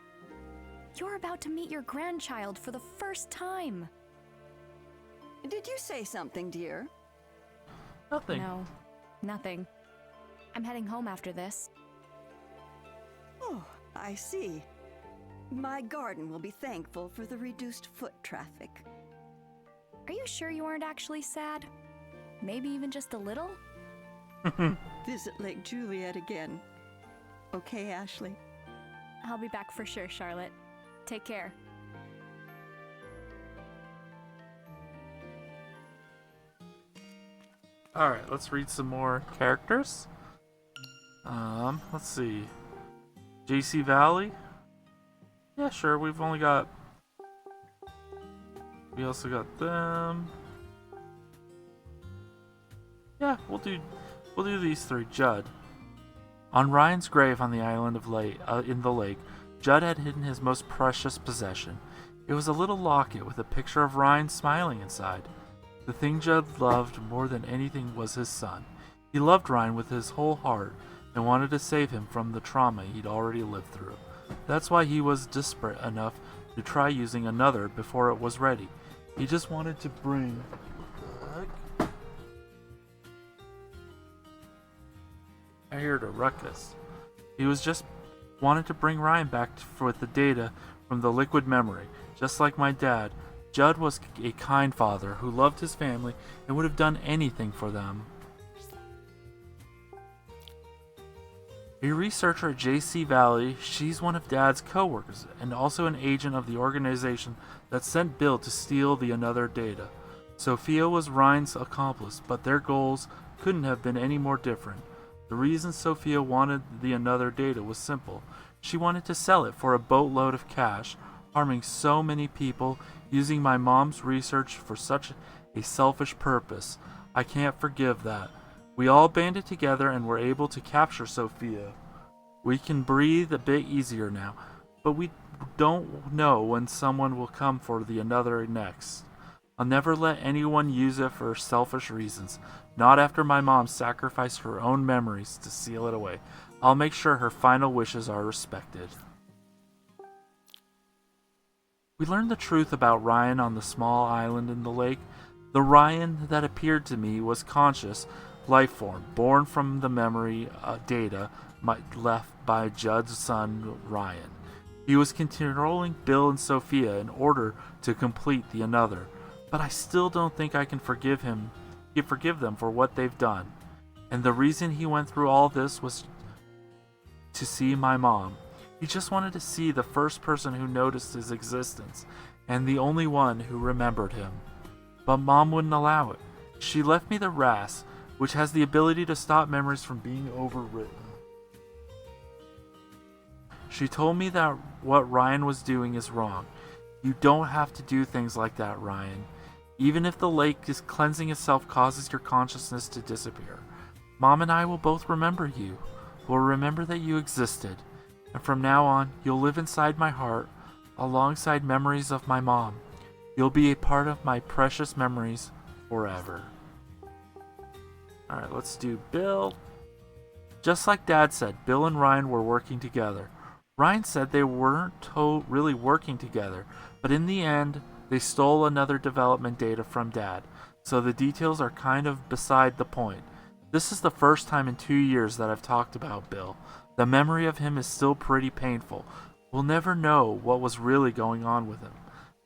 You're about to meet your grandchild for the first time.
Did you say something, dear?
Nothing.
No, nothing. I'm heading home after this.
Oh, I see. My garden will be thankful for the reduced foot traffic.
Are you sure you aren't actually sad? Maybe even just a little?
Visit Lake Juliet again. Okay, Ashley?
I'll be back for sure, Charlotte. Take care.
Alright, let's read some more characters. Let's see. JC Valley? Yeah, sure, we've only got... We also got them. Yeah, we'll do these three. Judd. On Ryan's grave on the island of in the lake, Judd had hidden his most precious possession. It was a little locket with a picture of Ryan smiling inside. The thing Judd loved more than anything was his son. He loved Ryan with his whole heart and wanted to save him from the trauma he'd already lived through. That's why he was desperate enough to try using another before it was ready. He just wanted to bring... I heard a ruckus. He was just wanted to bring Ryan back with the data from the liquid memory. Just like my dad, Judd was a kind father who loved his family and would have done anything for them. A researcher at JC Valley, she's one of Dad's co-workers and also an agent of the organization that sent Bill to steal the Another data. Sophia was Ryan's accomplice, but their goals couldn't have been any more different. The reason Sophia wanted the Another data was simple. She wanted to sell it for a boatload of cash, harming so many people, using my mom's research for such a selfish purpose. I can't forgive that. We all banded together and were able to capture Sophia. We can breathe a bit easier now, but we don't know when someone will come for the Another next. I'll never let anyone use it for selfish reasons, not after my mom sacrificed her own memories to seal it away. I'll make sure her final wishes are respected. We learned the truth about Ryan on the small island in the lake. The Ryan that appeared to me was conscious life form, born from the memory data left by Judd's son Ryan. He was controlling Bill and Sophia in order to complete the Another, but I still don't think I can forgive them for what they've done. And the reason he went through all this was to see my mom. He just wanted to see the first person who noticed his existence, and the only one who remembered him. but Mom wouldn't allow it. She left me the RAS, which has the ability to stop memories from being overwritten. She told me that what Ryan was doing is wrong. You don't have to do things like that, Ryan. Even if the lake is cleansing itself causes your consciousness to disappear. Mom and I will both remember you. We'll remember that you existed. And from now on, you'll live inside my heart, alongside memories of my mom. You'll be a part of my precious memories forever. Alright, let's do Bill. Just like Dad said, Bill and Ryan were working together. Ryan said they weren't really working together, but in the end, they stole another development data from Dad, so the details are kind of beside the point. This is the first time in 2 years that I've talked about Bill. The memory of him is still pretty painful. We'll never know what was really going on with him,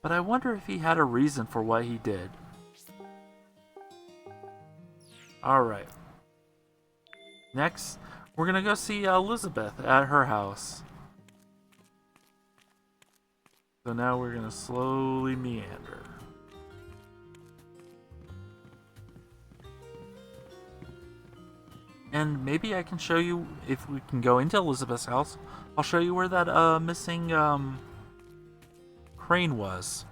but I wonder if he had a reason for what he did. Alright. Next, we're gonna go see Elizabeth at her house. So now we're gonna slowly meander. And maybe I can show you, if we can go into Elizabeth's house, I'll show you where that missing crane was.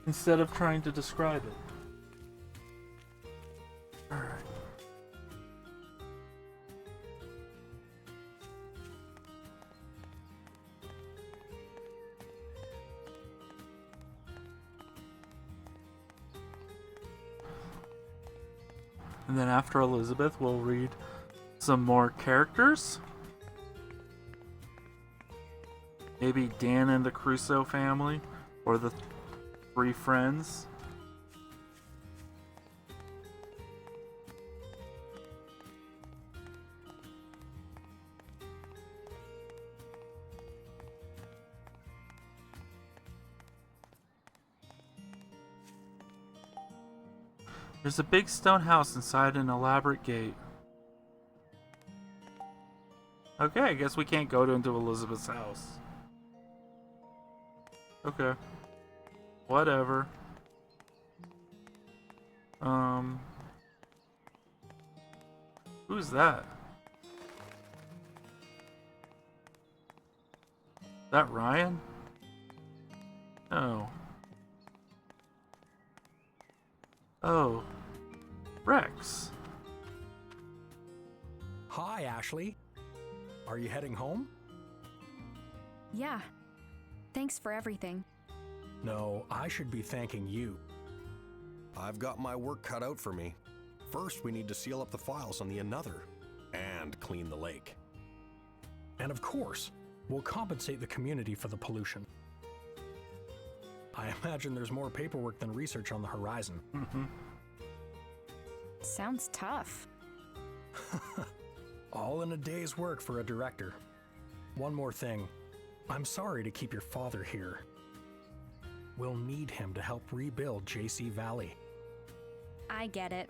Instead of trying to describe it. Alright. And then after Elizabeth, we'll read some more characters. Maybe Dan and the Crusoe family, or the 3 friends. There's a big stone house inside an elaborate gate. Okay, I guess we can't go into Elizabeth's house. Okay. Whatever. Who's that? That Ryan? No. Oh. Rex.
Hi, Ashley. Are you heading home?
Yeah. Thanks for everything.
No, I should be thanking you.
I've got my work cut out for me. First, we need to seal up the files on the Another and clean the lake.
And of course, we'll compensate the community for the pollution. I imagine there's more paperwork than research on the horizon.
Sounds tough.
All in a day's work for a director. One more thing. I'm sorry to keep your father here. We'll need him to help rebuild JC Valley.
I get it.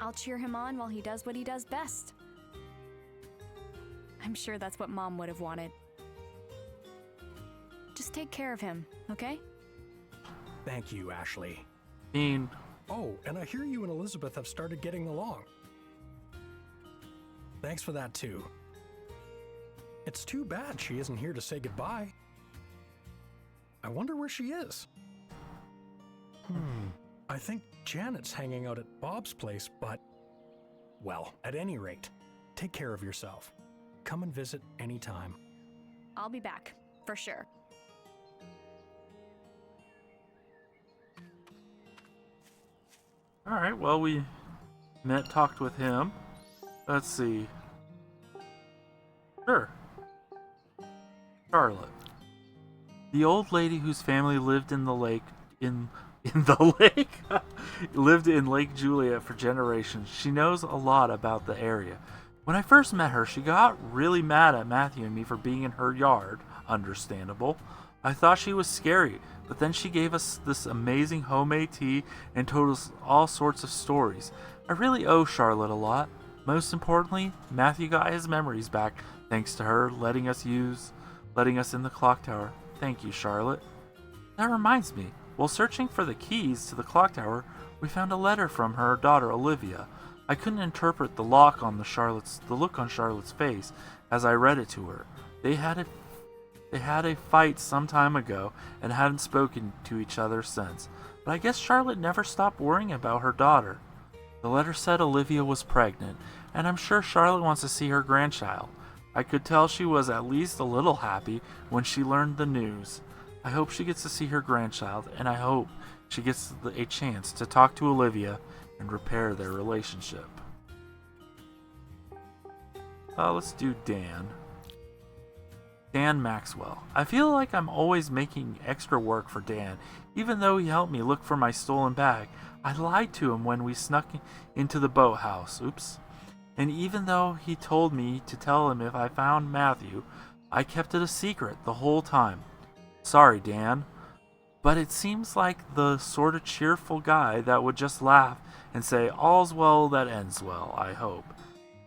I'll cheer him on while he does what he does best. I'm sure that's what Mom would have wanted. Just take care of him, okay?
Thank you, Ashley.
Dean.
Oh, and I hear you and Elizabeth have started getting along. Thanks for that, too. It's too bad she isn't here to say goodbye. I wonder where she is. I think Janet's hanging out at Bob's place, but... Well, at any rate, take care of yourself. Come and visit anytime.
I'll be back, for sure.
Alright, well, we talked with him. Let's see. Sure. Charlotte. The old lady whose family lived in the lake, lived in Lake Juliet for generations. She knows a lot about the area. When I first met her, she got really mad at Matthew and me for being in her yard. Understandable. I thought she was scary, but then she gave us this amazing homemade tea and told us all sorts of stories. I really owe Charlotte a lot. Most importantly, Matthew got his memories back thanks to her letting us in the clock tower. Thank you, Charlotte. That reminds me, while searching for the keys to the clock tower, we found a letter from her daughter Olivia. I couldn't interpret the look on Charlotte's face as I read it to her. They had a fight some time ago and hadn't spoken to each other since. But I guess Charlotte never stopped worrying about her daughter. The letter said Olivia was pregnant, and I'm sure Charlotte wants to see her grandchild. I could tell she was at least a little happy when she learned the news. I hope she gets to see her grandchild, and I hope she gets a chance to talk to Olivia and repair their relationship. Let's do Dan. Dan Maxwell. I feel like I'm always making extra work for Dan. Even though he helped me look for my stolen bag, I lied to him when we snuck into the boathouse. Oops. And even though he told me to tell him if I found Matthew, I kept it a secret the whole time. Sorry, Dan. But it seems like the sort of cheerful guy that would just laugh and say, all's well that ends well, I hope.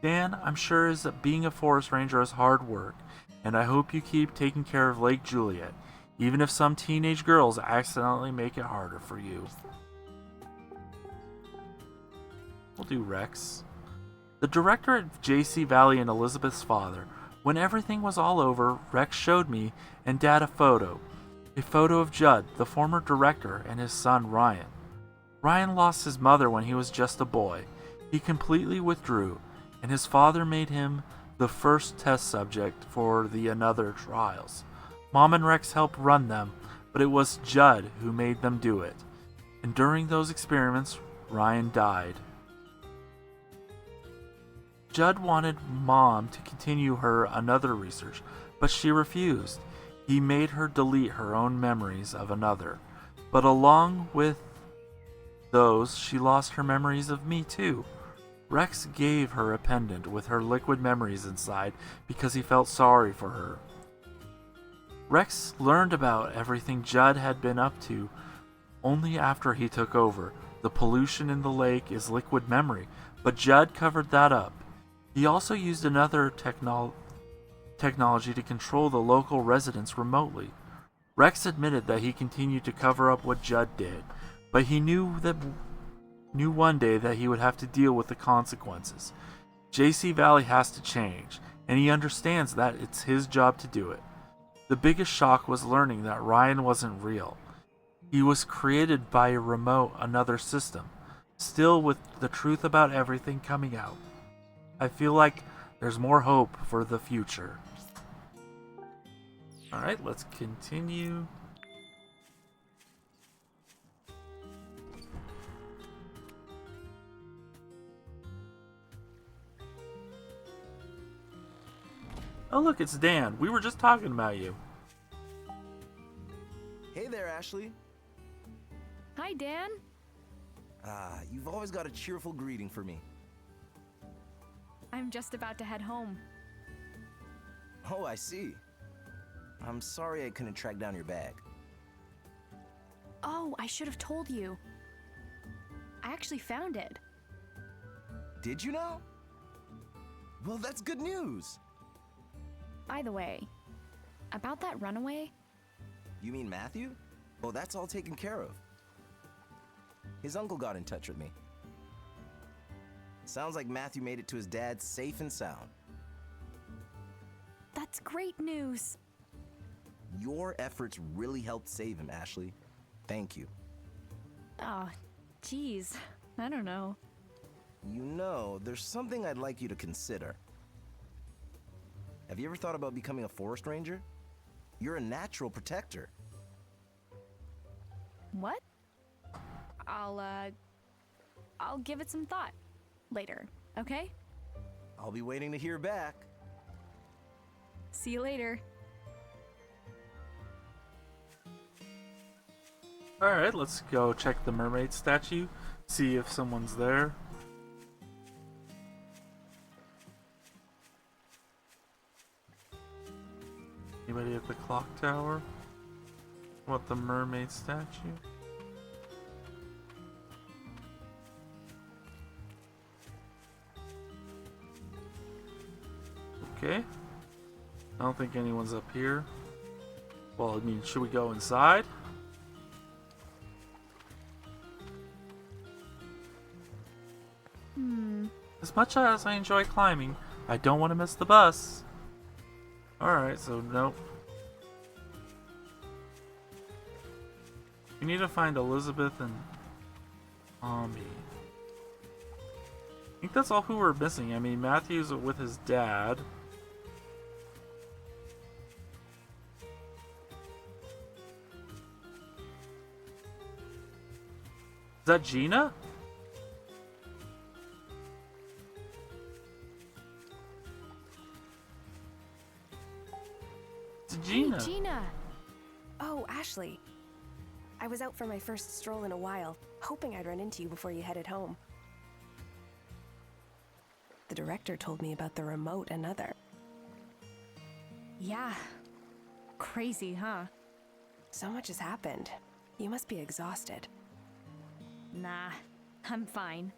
Dan, I'm sure that being a forest ranger is hard work, and I hope you keep taking care of Lake Juliet, even if some teenage girls accidentally make it harder for you. We'll do Rex. The director at J.C. Valley and Elizabeth's father. When everything was all over, Rex showed me and Dad a photo of Judd, the former director, and his son Ryan. Ryan lost his mother when he was just a boy. He completely withdrew, and his father made him the first test subject for the Another trials. Mom and Rex helped run them, but it was Judd who made them do it. And during those experiments, Ryan died. Judd wanted Mom to continue her Another research, but she refused. He made her delete her own memories of Another. But along with those, she lost her memories of me too. Rex gave her a pendant with her liquid memories inside because he felt sorry for her. Rex learned about everything Judd had been up to only after he took over. The pollution in the lake is liquid memory, but Judd covered that up. He also used another technology to control the local residents remotely. Rex admitted that he continued to cover up what Judd did, but he knew one day that he would have to deal with the consequences. JC Valley has to change, and he understands that it's his job to do it. The biggest shock was learning that Ryan wasn't real. He was created by a remote Another system, still with the truth about everything coming out. I feel like there's more hope for the future. Alright, let's continue. Oh look, it's Dan. We were just talking about you.
Hey there, Ashley.
Hi, Dan.
You've always got a cheerful greeting for me.
I'm just about to head home.
Oh, I see. I'm sorry I couldn't track down your bag.
Oh, I should have told you. I actually found it.
Did you now? Well, that's good news.
By the way, about that runaway?
You mean Matthew? Oh, that's all taken care of. His uncle got in touch with me. Sounds like Matthew made it to his dad safe and sound.
That's great news.
Your efforts really helped save him, Ashley. Thank you.
Oh, geez. I don't know.
You know, there's something I'd like you to consider. Have you ever thought about becoming a forest ranger? You're a natural protector.
What? I'll give it some thought later, okay?
I'll be waiting to hear back.
See you later.
Alright, let's go check the mermaid statue, see if someone's there. Anybody at the clock tower? What, the mermaid statue? Okay. I don't think anyone's up here. Well, I mean, should we go inside? As much as I enjoy climbing, I don't want to miss the bus. Alright, so nope. We need to find Elizabeth and Tommy. I think that's all who we're missing. I mean, Matthew's with his dad. Is that Gina? It's Gina.
Hey, Gina. Oh, Ashley. I was out for my first stroll in a while, hoping I'd run into you before you headed home. The director told me about the remote and other.
Yeah. Crazy, huh?
So much has happened. You must be exhausted.
Nah, I'm fine.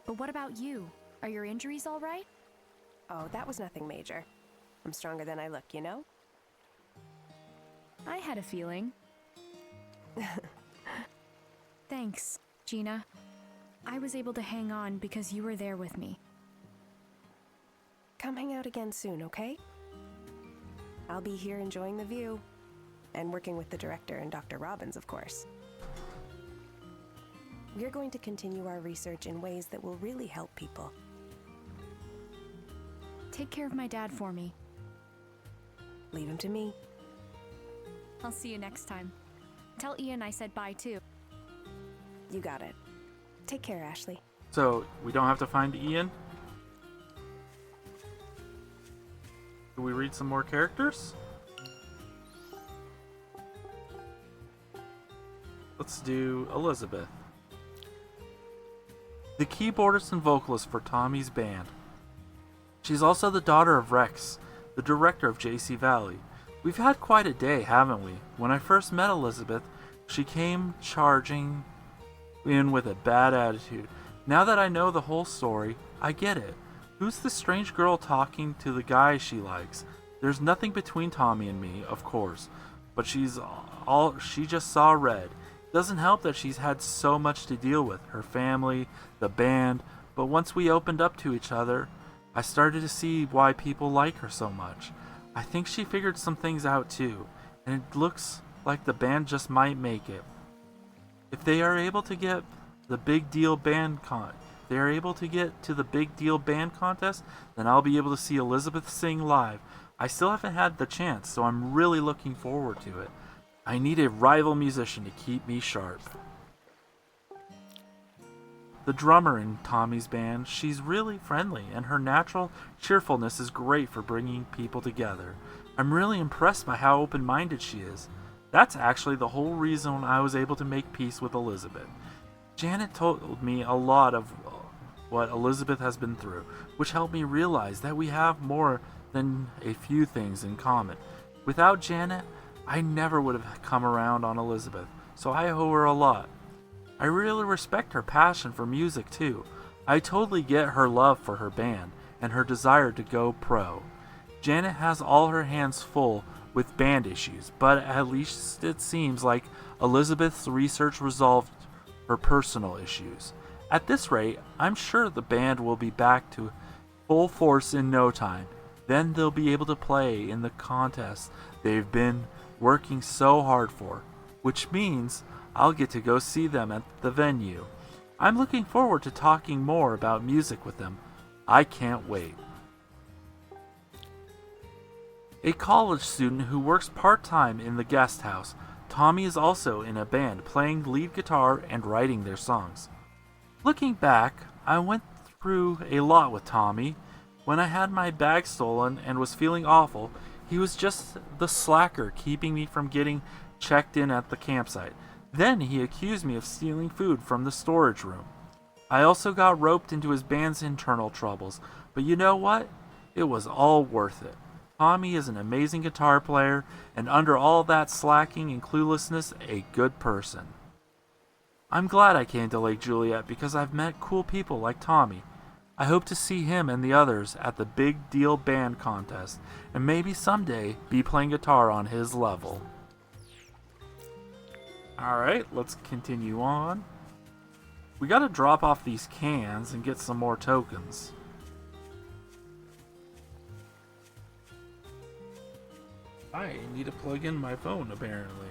But what about you? Are your injuries all right?
Oh, that was nothing major. I'm stronger than I look, you know?
I had a feeling. Thanks, Gina. I was able to hang on because you were there with me.
Come hang out again soon, okay? I'll be here enjoying the view. And working with the director and Dr. Robbins, of course. We're going to continue our research in ways that will really help people.
Take care of my dad for me.
Leave him to me.
I'll see you next time. Tell Ian I said bye too.
You got it. Take care, Ashley.
So, we don't have to find Ian? Do we read some more characters? Let's do Elizabeth. The keyboardist and vocalist for Tommy's band. She's also the daughter of Rex, the director of JC Valley. We've had quite a day, haven't we? When I first met Elizabeth, she came charging in with a bad attitude. Now that I know the whole story, I get it. Who's the strange girl talking to the guy she likes? There's nothing between Tommy and me, of course, but she just saw red. Doesn't help that she's had so much to deal with, her family, the band, but once we opened up to each other, I started to see why people like her so much. I think she figured some things out too, and it looks like the band just might make it. If they are able to get the big deal band they are able to get to the big deal band contest, then I'll be able to see Elizabeth sing live. I still haven't had the chance, so I'm really looking forward to it. I need a rival musician to keep me sharp. The drummer in Tommy's band, she's really friendly, and her natural cheerfulness is great for bringing people together. I'm really impressed by how open-minded she is. That's actually the whole reason I was able to make peace with Elizabeth. Janet told me a lot of what Elizabeth has been through, which helped me realize that we have more than a few things in common. Without Janet, I never would have come around on Elizabeth, so I owe her a lot. I really respect her passion for music too. I totally get her love for her band and her desire to go pro. Janet has all her hands full with band issues, but at least it seems like Elizabeth's research resolved her personal issues. At this rate, I'm sure the band will be back to full force in no time. Then they'll be able to play in the contest they've been working so hard for, which means I'll get to go see them at the venue. I'm looking forward to talking more about music with them. I can't wait. A college student who works part-time in the guest house, Tommy is also in a band playing lead guitar and writing their songs. Looking back, I went through a lot with Tommy. When I had my bag stolen and was feeling awful, he was just the slacker keeping me from getting checked in at the campsite. Then he accused me of stealing food from the storage room. I also got roped into his band's internal troubles, but you know what? It was all worth it. Tommy is an amazing guitar player, and under all that slacking and cluelessness, a good person. I'm glad I came to Lake Juliet because I've met cool people like Tommy. I hope to see him and the others at the Big Deal Band Contest, and maybe someday be playing guitar on his level. Alright, let's continue on. We gotta drop off these cans and get some more tokens. I need to plug in my phone, apparently.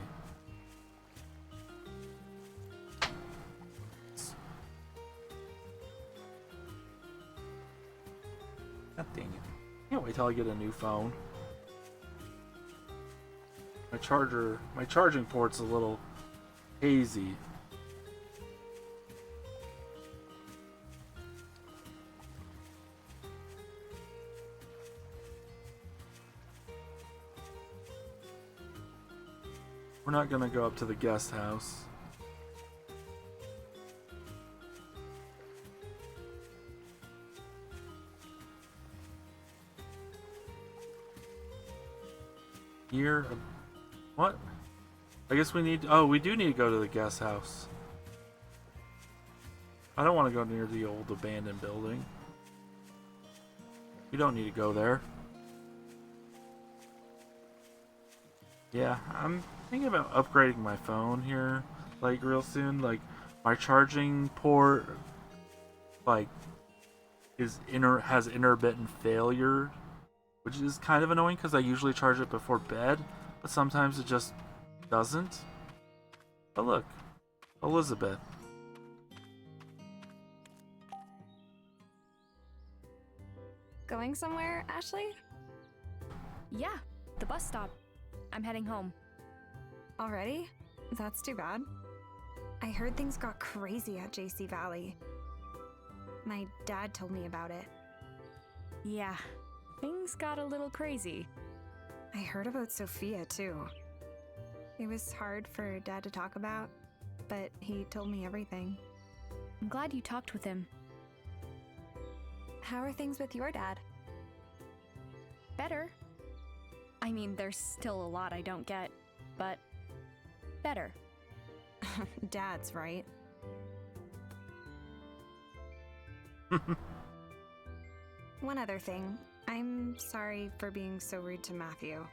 God dang it. Can't wait till I get a new phone. My charging port's a little hazy. We're not gonna go up to the guest house. Here, what? I guess we need. Oh, we do need to go to the guest house. I don't want to go near the old abandoned building. We don't need to go there. Yeah, I'm thinking about upgrading my phone here, like real soon. Like my charging port, like has intermittent failure, which is kind of annoying because I usually charge it before bed, but sometimes it just doesn't. But look, Elizabeth.
Going somewhere, Ashley?
Yeah, the bus stop. I'm heading home.
Already? That's too bad. I heard things got crazy at JC Valley. My dad told me about it.
Yeah, things got a little crazy.
I heard about Sophia, too. It was hard for Dad to talk about, but he told me everything.
I'm glad you talked with him.
How are things with your dad?
Better. I mean, there's still a lot I don't get, but better.
Dad's right. One other thing. I'm sorry for being so rude to Matthew.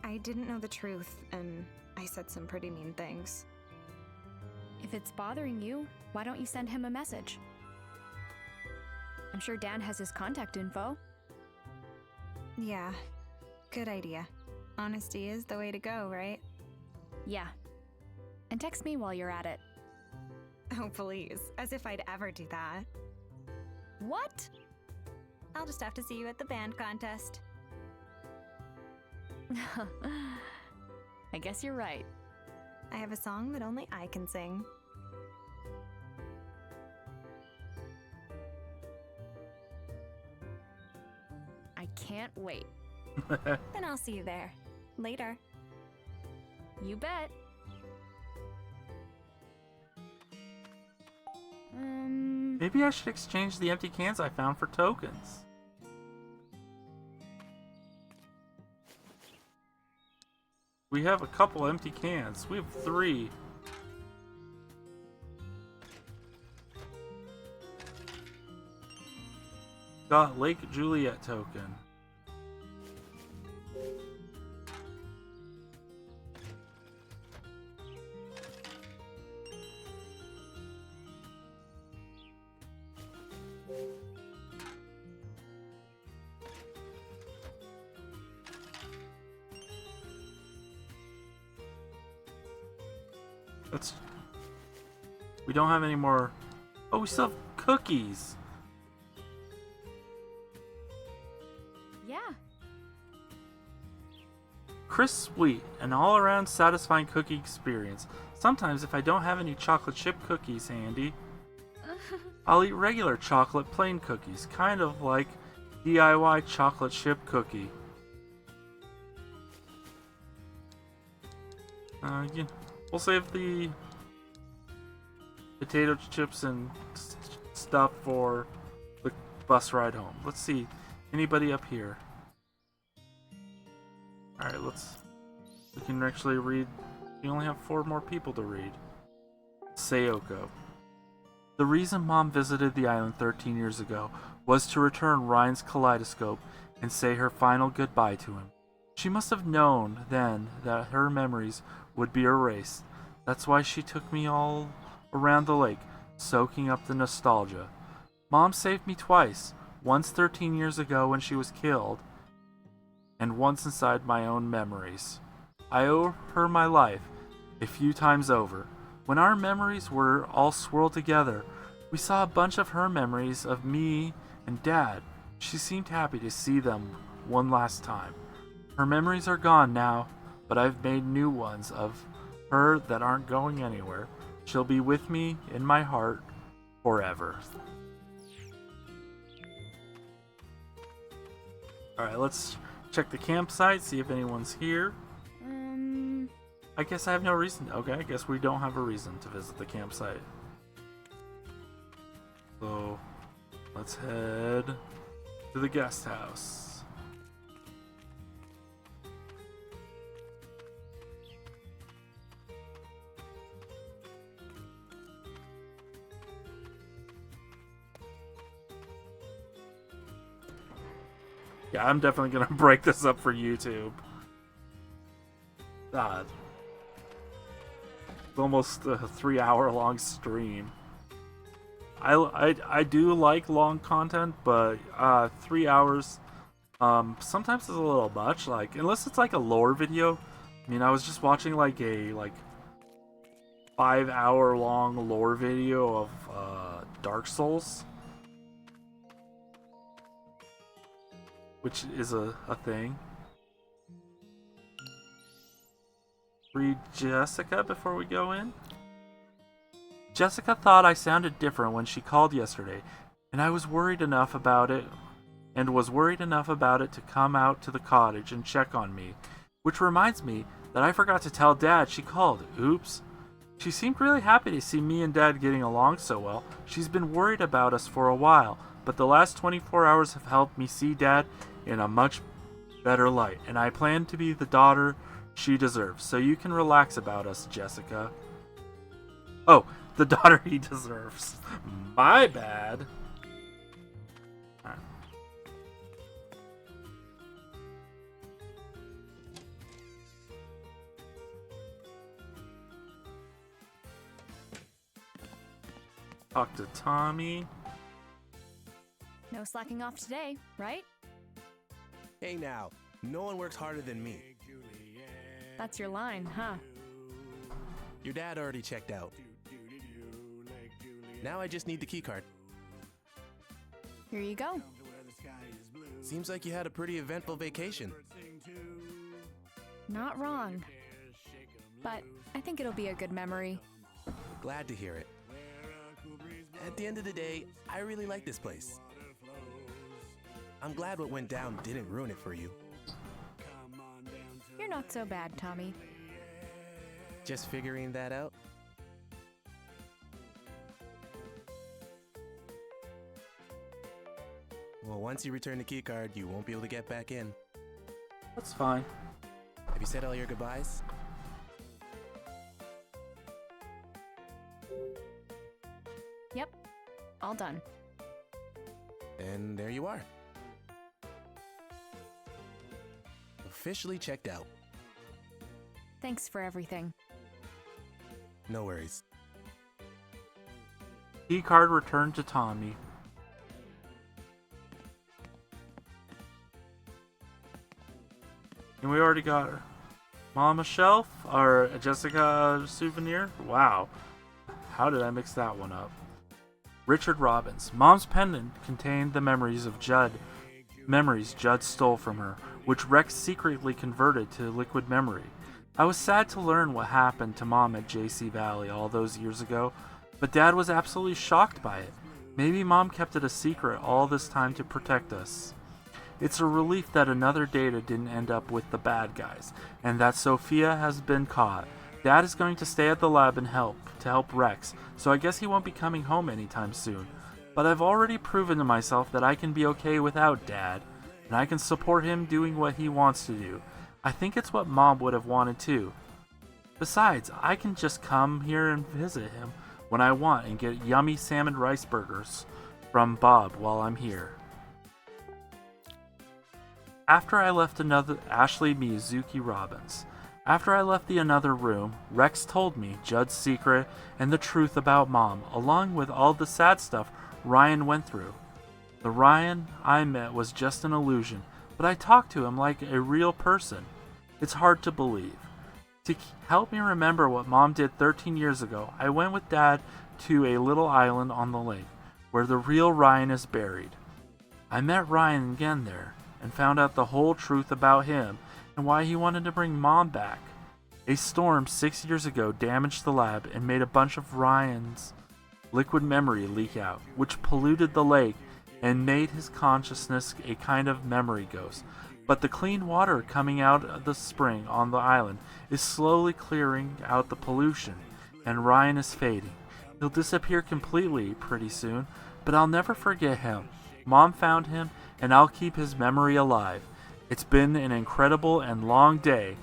I didn't know the truth, and I said some pretty mean things.
If it's bothering you, why don't you send him a message? I'm sure Dan has his contact info.
Yeah, good idea. Honesty is the way to go, right?
Yeah. And text me while you're at it.
Oh, please. As if I'd ever do that.
What?
I'll just have to see you at the band contest.
I guess you're right.
I have a song that only I can sing.
I can't wait.
Then I'll see you there. Later.
You bet.
Maybe I should exchange the empty cans I found for tokens. We have a couple empty cans. We have 3. Got Lake Juliet token. We don't have any more. Oh, we still have cookies.
Yeah.
Crisp sweet, an all-around satisfying cookie experience. Sometimes if I don't have any chocolate chip cookies handy, I'll eat regular chocolate plain cookies, kind of like DIY chocolate chip cookie. Yeah, we'll save the potato chips and stuff for the bus ride home. Let's see, anybody up here? Alright, we can actually read. We only have 4 more people to read. Sayoko. The reason Mom visited the island 13 years ago was to return Ryan's kaleidoscope and say her final goodbye to him. She must have known then that her memories would be erased. That's why she took me all around the lake, soaking up the nostalgia. Mom saved me twice, once 13 years ago when she was killed, and once inside my own memories. I owe her my life, a few times over. When our memories were all swirled together, we saw a bunch of her memories of me and Dad. She seemed happy to see them one last time. Her memories are gone now, but I've made new ones of her that aren't going anywhere. She'll be with me in my heart forever. Alright, let's check the campsite, see if anyone's here. I guess I have no reason. Okay, I guess we don't have a reason to visit the campsite. So, let's head to the guest house. Yeah, I'm definitely gonna break this up for YouTube. God. It's almost a 3-hour-long stream. I do like long content, but 3 hours sometimes is a little much. Like, unless it's like a lore video. I mean, I was just watching like a 5-hour-long lore video of Dark Souls, which is a thing. Read Jessica before we go in. Jessica thought I sounded different when she called yesterday, and I was worried enough about it, to come out to the cottage and check on me. Which reminds me that I forgot to tell Dad she called. Oops. She seemed really happy to see me and Dad getting along so well. She's been worried about us for a while, but the last 24 hours have helped me see Dad in a much better light, and I plan to be the daughter she deserves. So you can relax about us, Jessica. Oh, the daughter he deserves. My bad. Right. Talk to Tommy.
No slacking off today, right?
Hey now, no one works harder than me.
That's your line, huh?
Your dad already checked out. Now I just need the keycard.
Here you go.
Seems like you had a pretty eventful vacation.
Not wrong. But I think it'll be a good memory.
Glad to hear it. At the end of the day, I really like this place. I'm glad what went down didn't ruin it for you.
You're not so bad, Tommy.
Just figuring that out? Well, once you return the keycard, you won't be able to get back in.
That's fine.
Have you said all your goodbyes?
Yep, all done.
And there you are. Officially checked out.
Thanks for everything.
No worries.
Keycard returned to Tommy. And we already got her. Mama shelf or Jessica souvenir? Wow. How did I mix that one up? Richard Robbins. Mom's pendant contained the memories Judd stole from her, which Rex secretly converted to liquid memory. I was sad to learn what happened to Mom at JC Valley all those years ago, but Dad was absolutely shocked by it. Maybe Mom kept it a secret all this time to protect us. It's a relief that another Data didn't end up with the bad guys, and that Sophia has been caught. Dad is going to stay at the lab and help Rex, so I guess he won't be coming home anytime soon. But I've already proven to myself that I can be okay without Dad, and I can support him doing what he wants to do. I think it's what Mom would have wanted too. Besides, I can just come here and visit him when I want and get yummy salmon rice burgers from Bob while I'm here. After I left Ashley Mizuki Robbins. After I left the another room, Rex told me Judd's secret and the truth about Mom, along with all the sad stuff Ryan went through. The Ryan I met was just an illusion, but I talked to him like a real person. It's hard to believe. To help me remember what Mom did 13 years ago, I went with Dad to a little island on the lake, where the real Ryan is buried. I met Ryan again there, and found out the whole truth about him and why he wanted to bring Mom back. A storm 6 years ago damaged the lab and made a bunch of Ryan's liquid memory leak out, which polluted the lake and made his consciousness a kind of memory ghost. But the clean water coming out of the spring on the island is slowly clearing out the pollution, and Ryan is fading. He'll disappear completely pretty soon, but I'll never forget him. Mom found him, and I'll keep his memory alive. It's been an incredible and long day.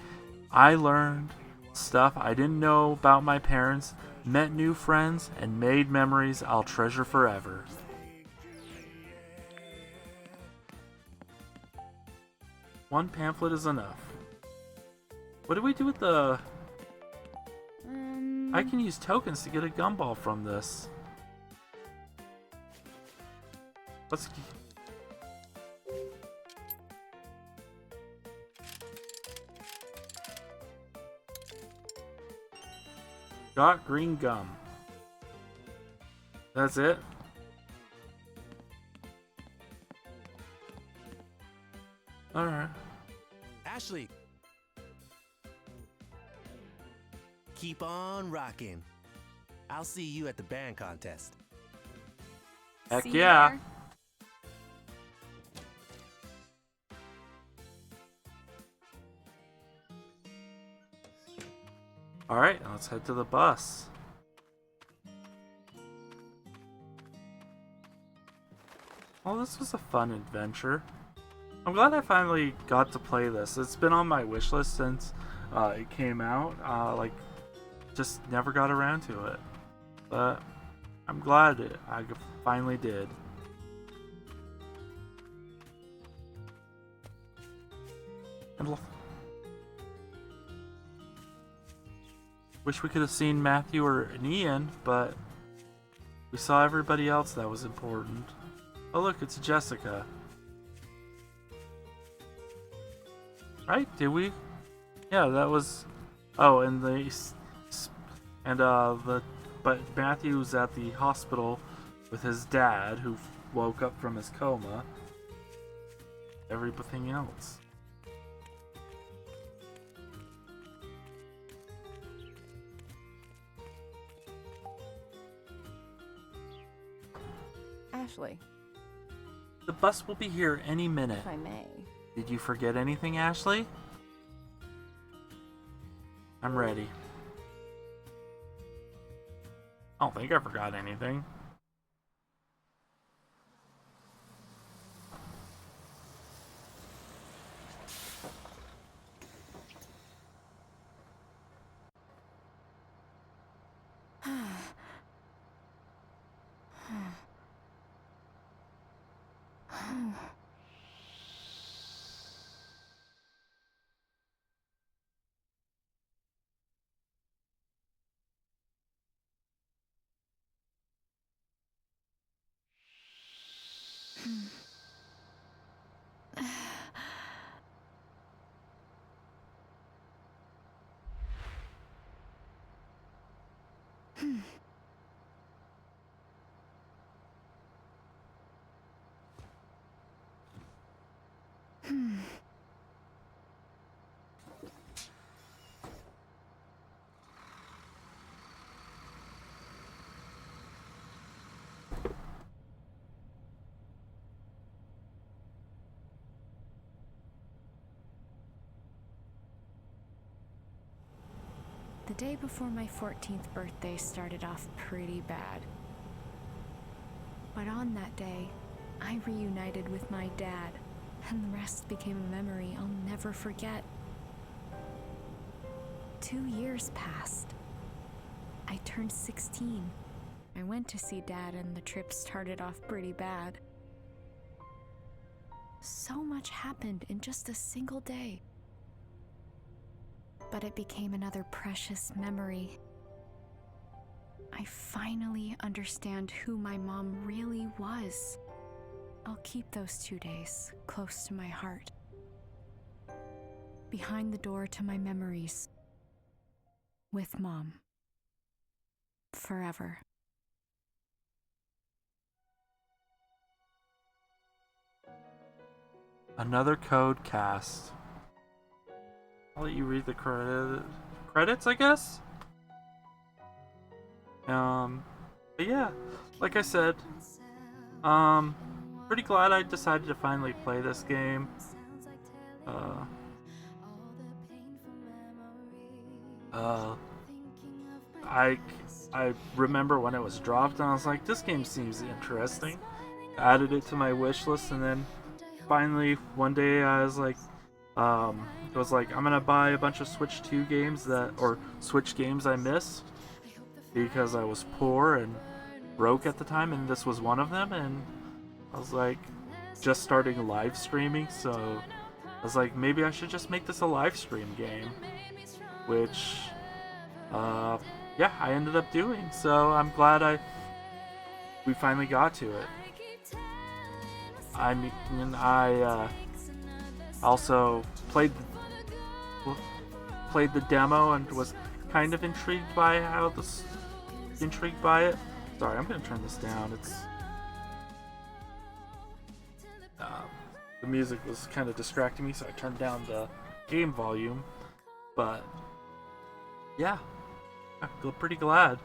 I learned stuff I didn't know about my parents, met new friends, and made memories I'll treasure forever. One pamphlet is enough. What do we do with the... I can use tokens to get a gumball from this. Let's... Got green gum. That's it? Alright.
Ashley! Keep on rocking. I'll see you at the band contest.
Heck
See you
yeah.
there.
Alright, let's head to the bus. Well, this was a fun adventure. I'm glad I finally got to play this. It's been on my wish list since it came out. Just never got around to it. But I'm glad I finally did. And wish we could have seen Matthew or Ian, but we saw everybody else that was important. Oh look, it's Jessica. Right? Did we? Yeah, that was... Oh, and but Matthew's at the hospital with his dad, who woke up from his coma. Everything else.
Ashley,
The bus will be here any minute.
if I may.
Did you forget anything, Ashley? I'm ready. I don't think I forgot anything.
The day before my 14th birthday started off pretty bad. But on that day, I reunited with my dad, and the rest became a memory I'll never forget. 2 years passed. I turned 16, I went to see Dad and the trip started off pretty bad. So much happened in just a single day. But it became another precious memory. I finally understand who my mom really was. I'll keep those 2 days close to my heart. Behind the door to my memories. With Mom. Forever.
Another code cast. I'll let you read the credits, I guess? But yeah, like I said, pretty glad I decided to finally play this game. I remember when it was dropped and I was like, this game seems interesting. Added it to my wish list, and then finally one day I was like, I'm gonna buy a bunch of Switch 2 games or Switch games I missed because I was poor and broke at the time, and this was one of them. And I was like, just starting live streaming, so I was like, maybe I should just make this a live stream game, which yeah, I ended up doing. So I'm glad we finally got to it. I mean, I also played the demo and was kind of intrigued by it. Sorry, I'm gonna turn this down. It's the music was kind of distracting me, so I turned down the game volume. But yeah, I feel pretty glad.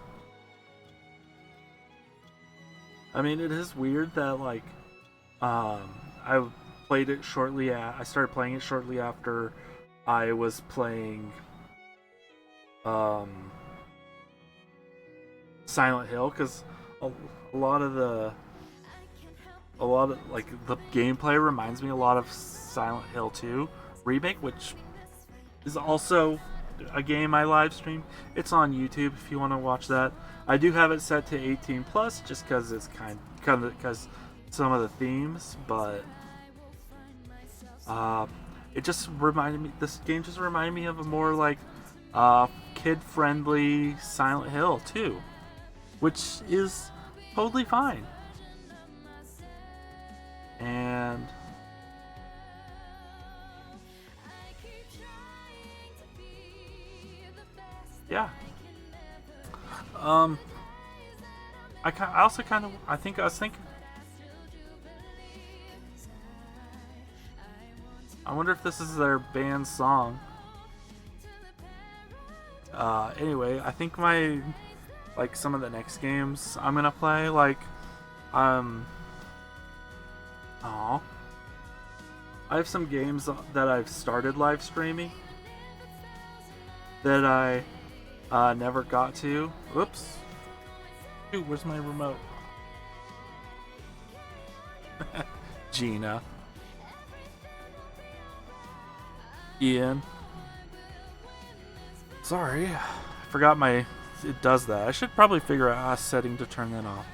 I mean, it is weird that like I started playing it shortly after I was playing Silent Hill, because a lot of the gameplay reminds me a lot of Silent Hill 2 remake, which is also a game I live stream. It's on YouTube if you want to watch that. I do have it set to 18 plus just because it's kind of because some of the themes, but this game just reminded me of a more like kid-friendly Silent Hill 2, which is totally fine. And yeah, I wonder if this is their band song. Anyway, I think some of the next games I'm gonna play, I have some games that I've started live streaming that I never got to. Whoops. Dude, where's my remote? Gina. Ian. Sorry. I forgot it does that. I should probably figure out a setting to turn that off.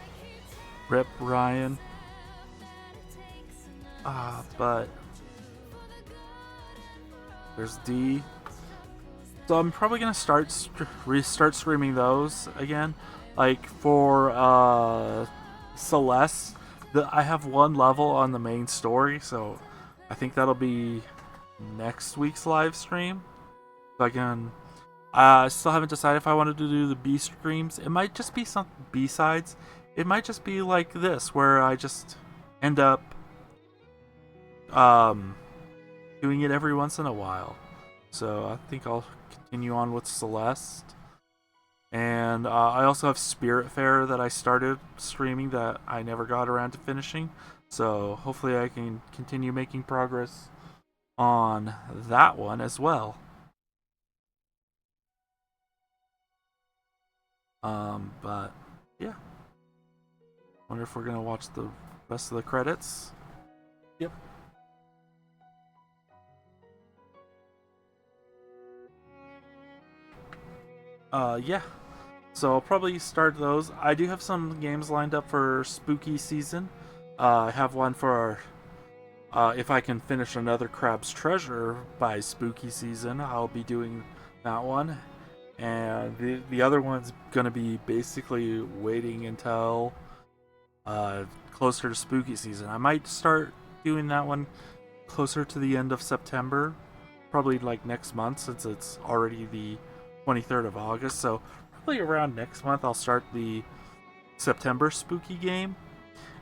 Rip Ryan. But there's D. So I'm probably gonna restart streaming those again. Like for Celeste, I have one level on the main story, so I think that'll be next week's live stream. I still haven't decided if I wanted to do the B streams. It might just be some B-sides. It might just be like this, where I just end up doing it every once in a while. So I think I'll continue on with Celeste. And I also have Spiritfarer that I started streaming that I never got around to finishing. So hopefully I can continue making progress on that one as well. But yeah. Wonder if we're gonna watch the rest of the credits. Yep. Yeah. So I'll probably start those. I do have some games lined up for spooky season. I have one for if I can finish another Crab's Treasure by spooky season, I'll be doing that one. And the other one's gonna be basically waiting until closer to spooky season. I might start doing that one closer to the end of September, probably like next month since it's already the 23rd of August. So probably around next month I'll start the September spooky game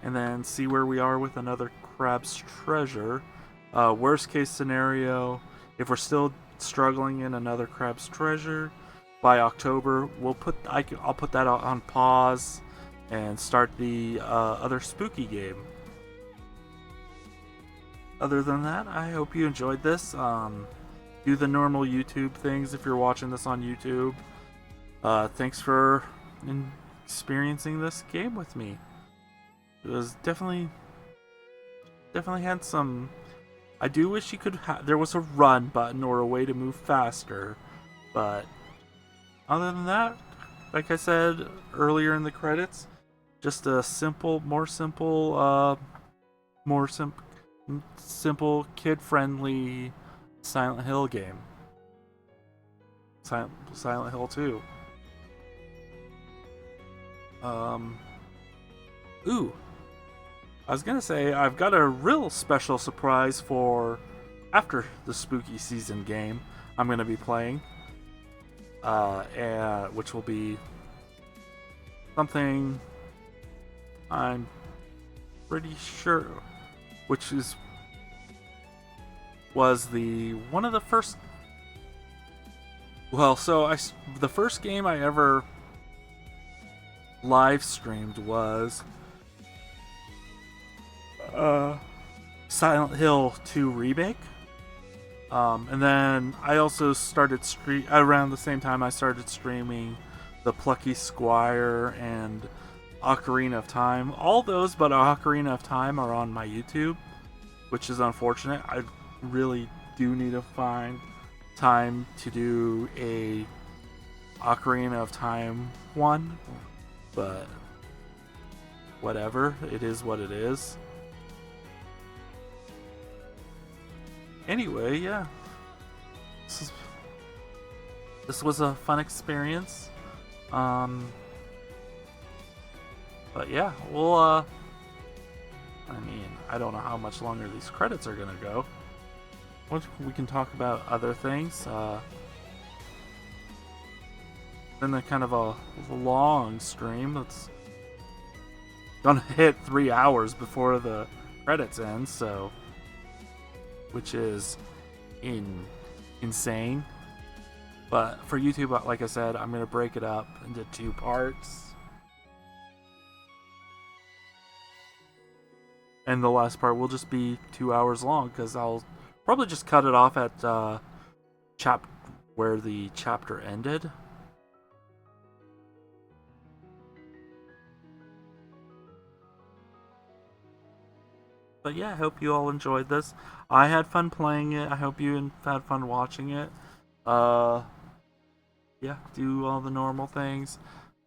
and then see where we are with another Crab's Treasure. Worst case scenario, if we're still struggling in another Crab's Treasure by October, I'll put that on pause and start the other spooky game. Other than that, I hope you enjoyed this. Do the normal YouTube things if you're watching this on YouTube. Thanks for experiencing this game with me. It was definitely had some. I do wish you could there was a run button or a way to move faster, but other than that, like I said earlier in the credits, just a more simple kid-friendly Silent Hill game. Silent Hill 2. Ooh. I was gonna say, I've got a real special surprise for after the spooky season game I'm gonna be playing. Which will be something I'm pretty sure, was one of the first. Well, so the first game I ever live streamed was Silent Hill 2 Remake. And then I also started around the same time I started streaming the Plucky Squire and Ocarina of Time. All those but Ocarina of Time are on my YouTube, which is unfortunate. I really do need to find time to do a Ocarina of Time one, but whatever, it is what it is. Anyway, yeah, this was a fun experience. But yeah, I mean, I don't know how much longer these credits are gonna go. We can talk about other things. Been a kind of a long stream. It's gonna hit 3 hours before the credits end, so which is insane. But for YouTube, like I said, I'm gonna break it up into 2 parts. And the last part will just be 2 hours long because I'll probably just cut it off at where the chapter ended. But yeah, I hope you all enjoyed this. I had fun playing it. I hope you had fun watching it. Yeah, do all the normal things.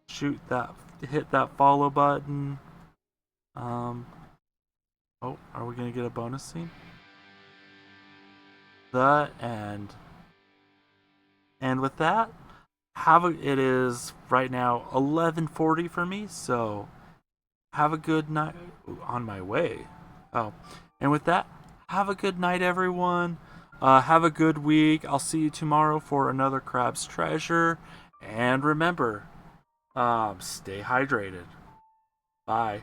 Hit that follow button. Oh, are we gonna get a bonus scene? And with that, it is right now 11:40 for me, so have a good night. On my way. Oh, and with that, have a good night, everyone. Have a good week. I'll see you tomorrow for another Crab's Treasure. And remember, stay hydrated. Bye.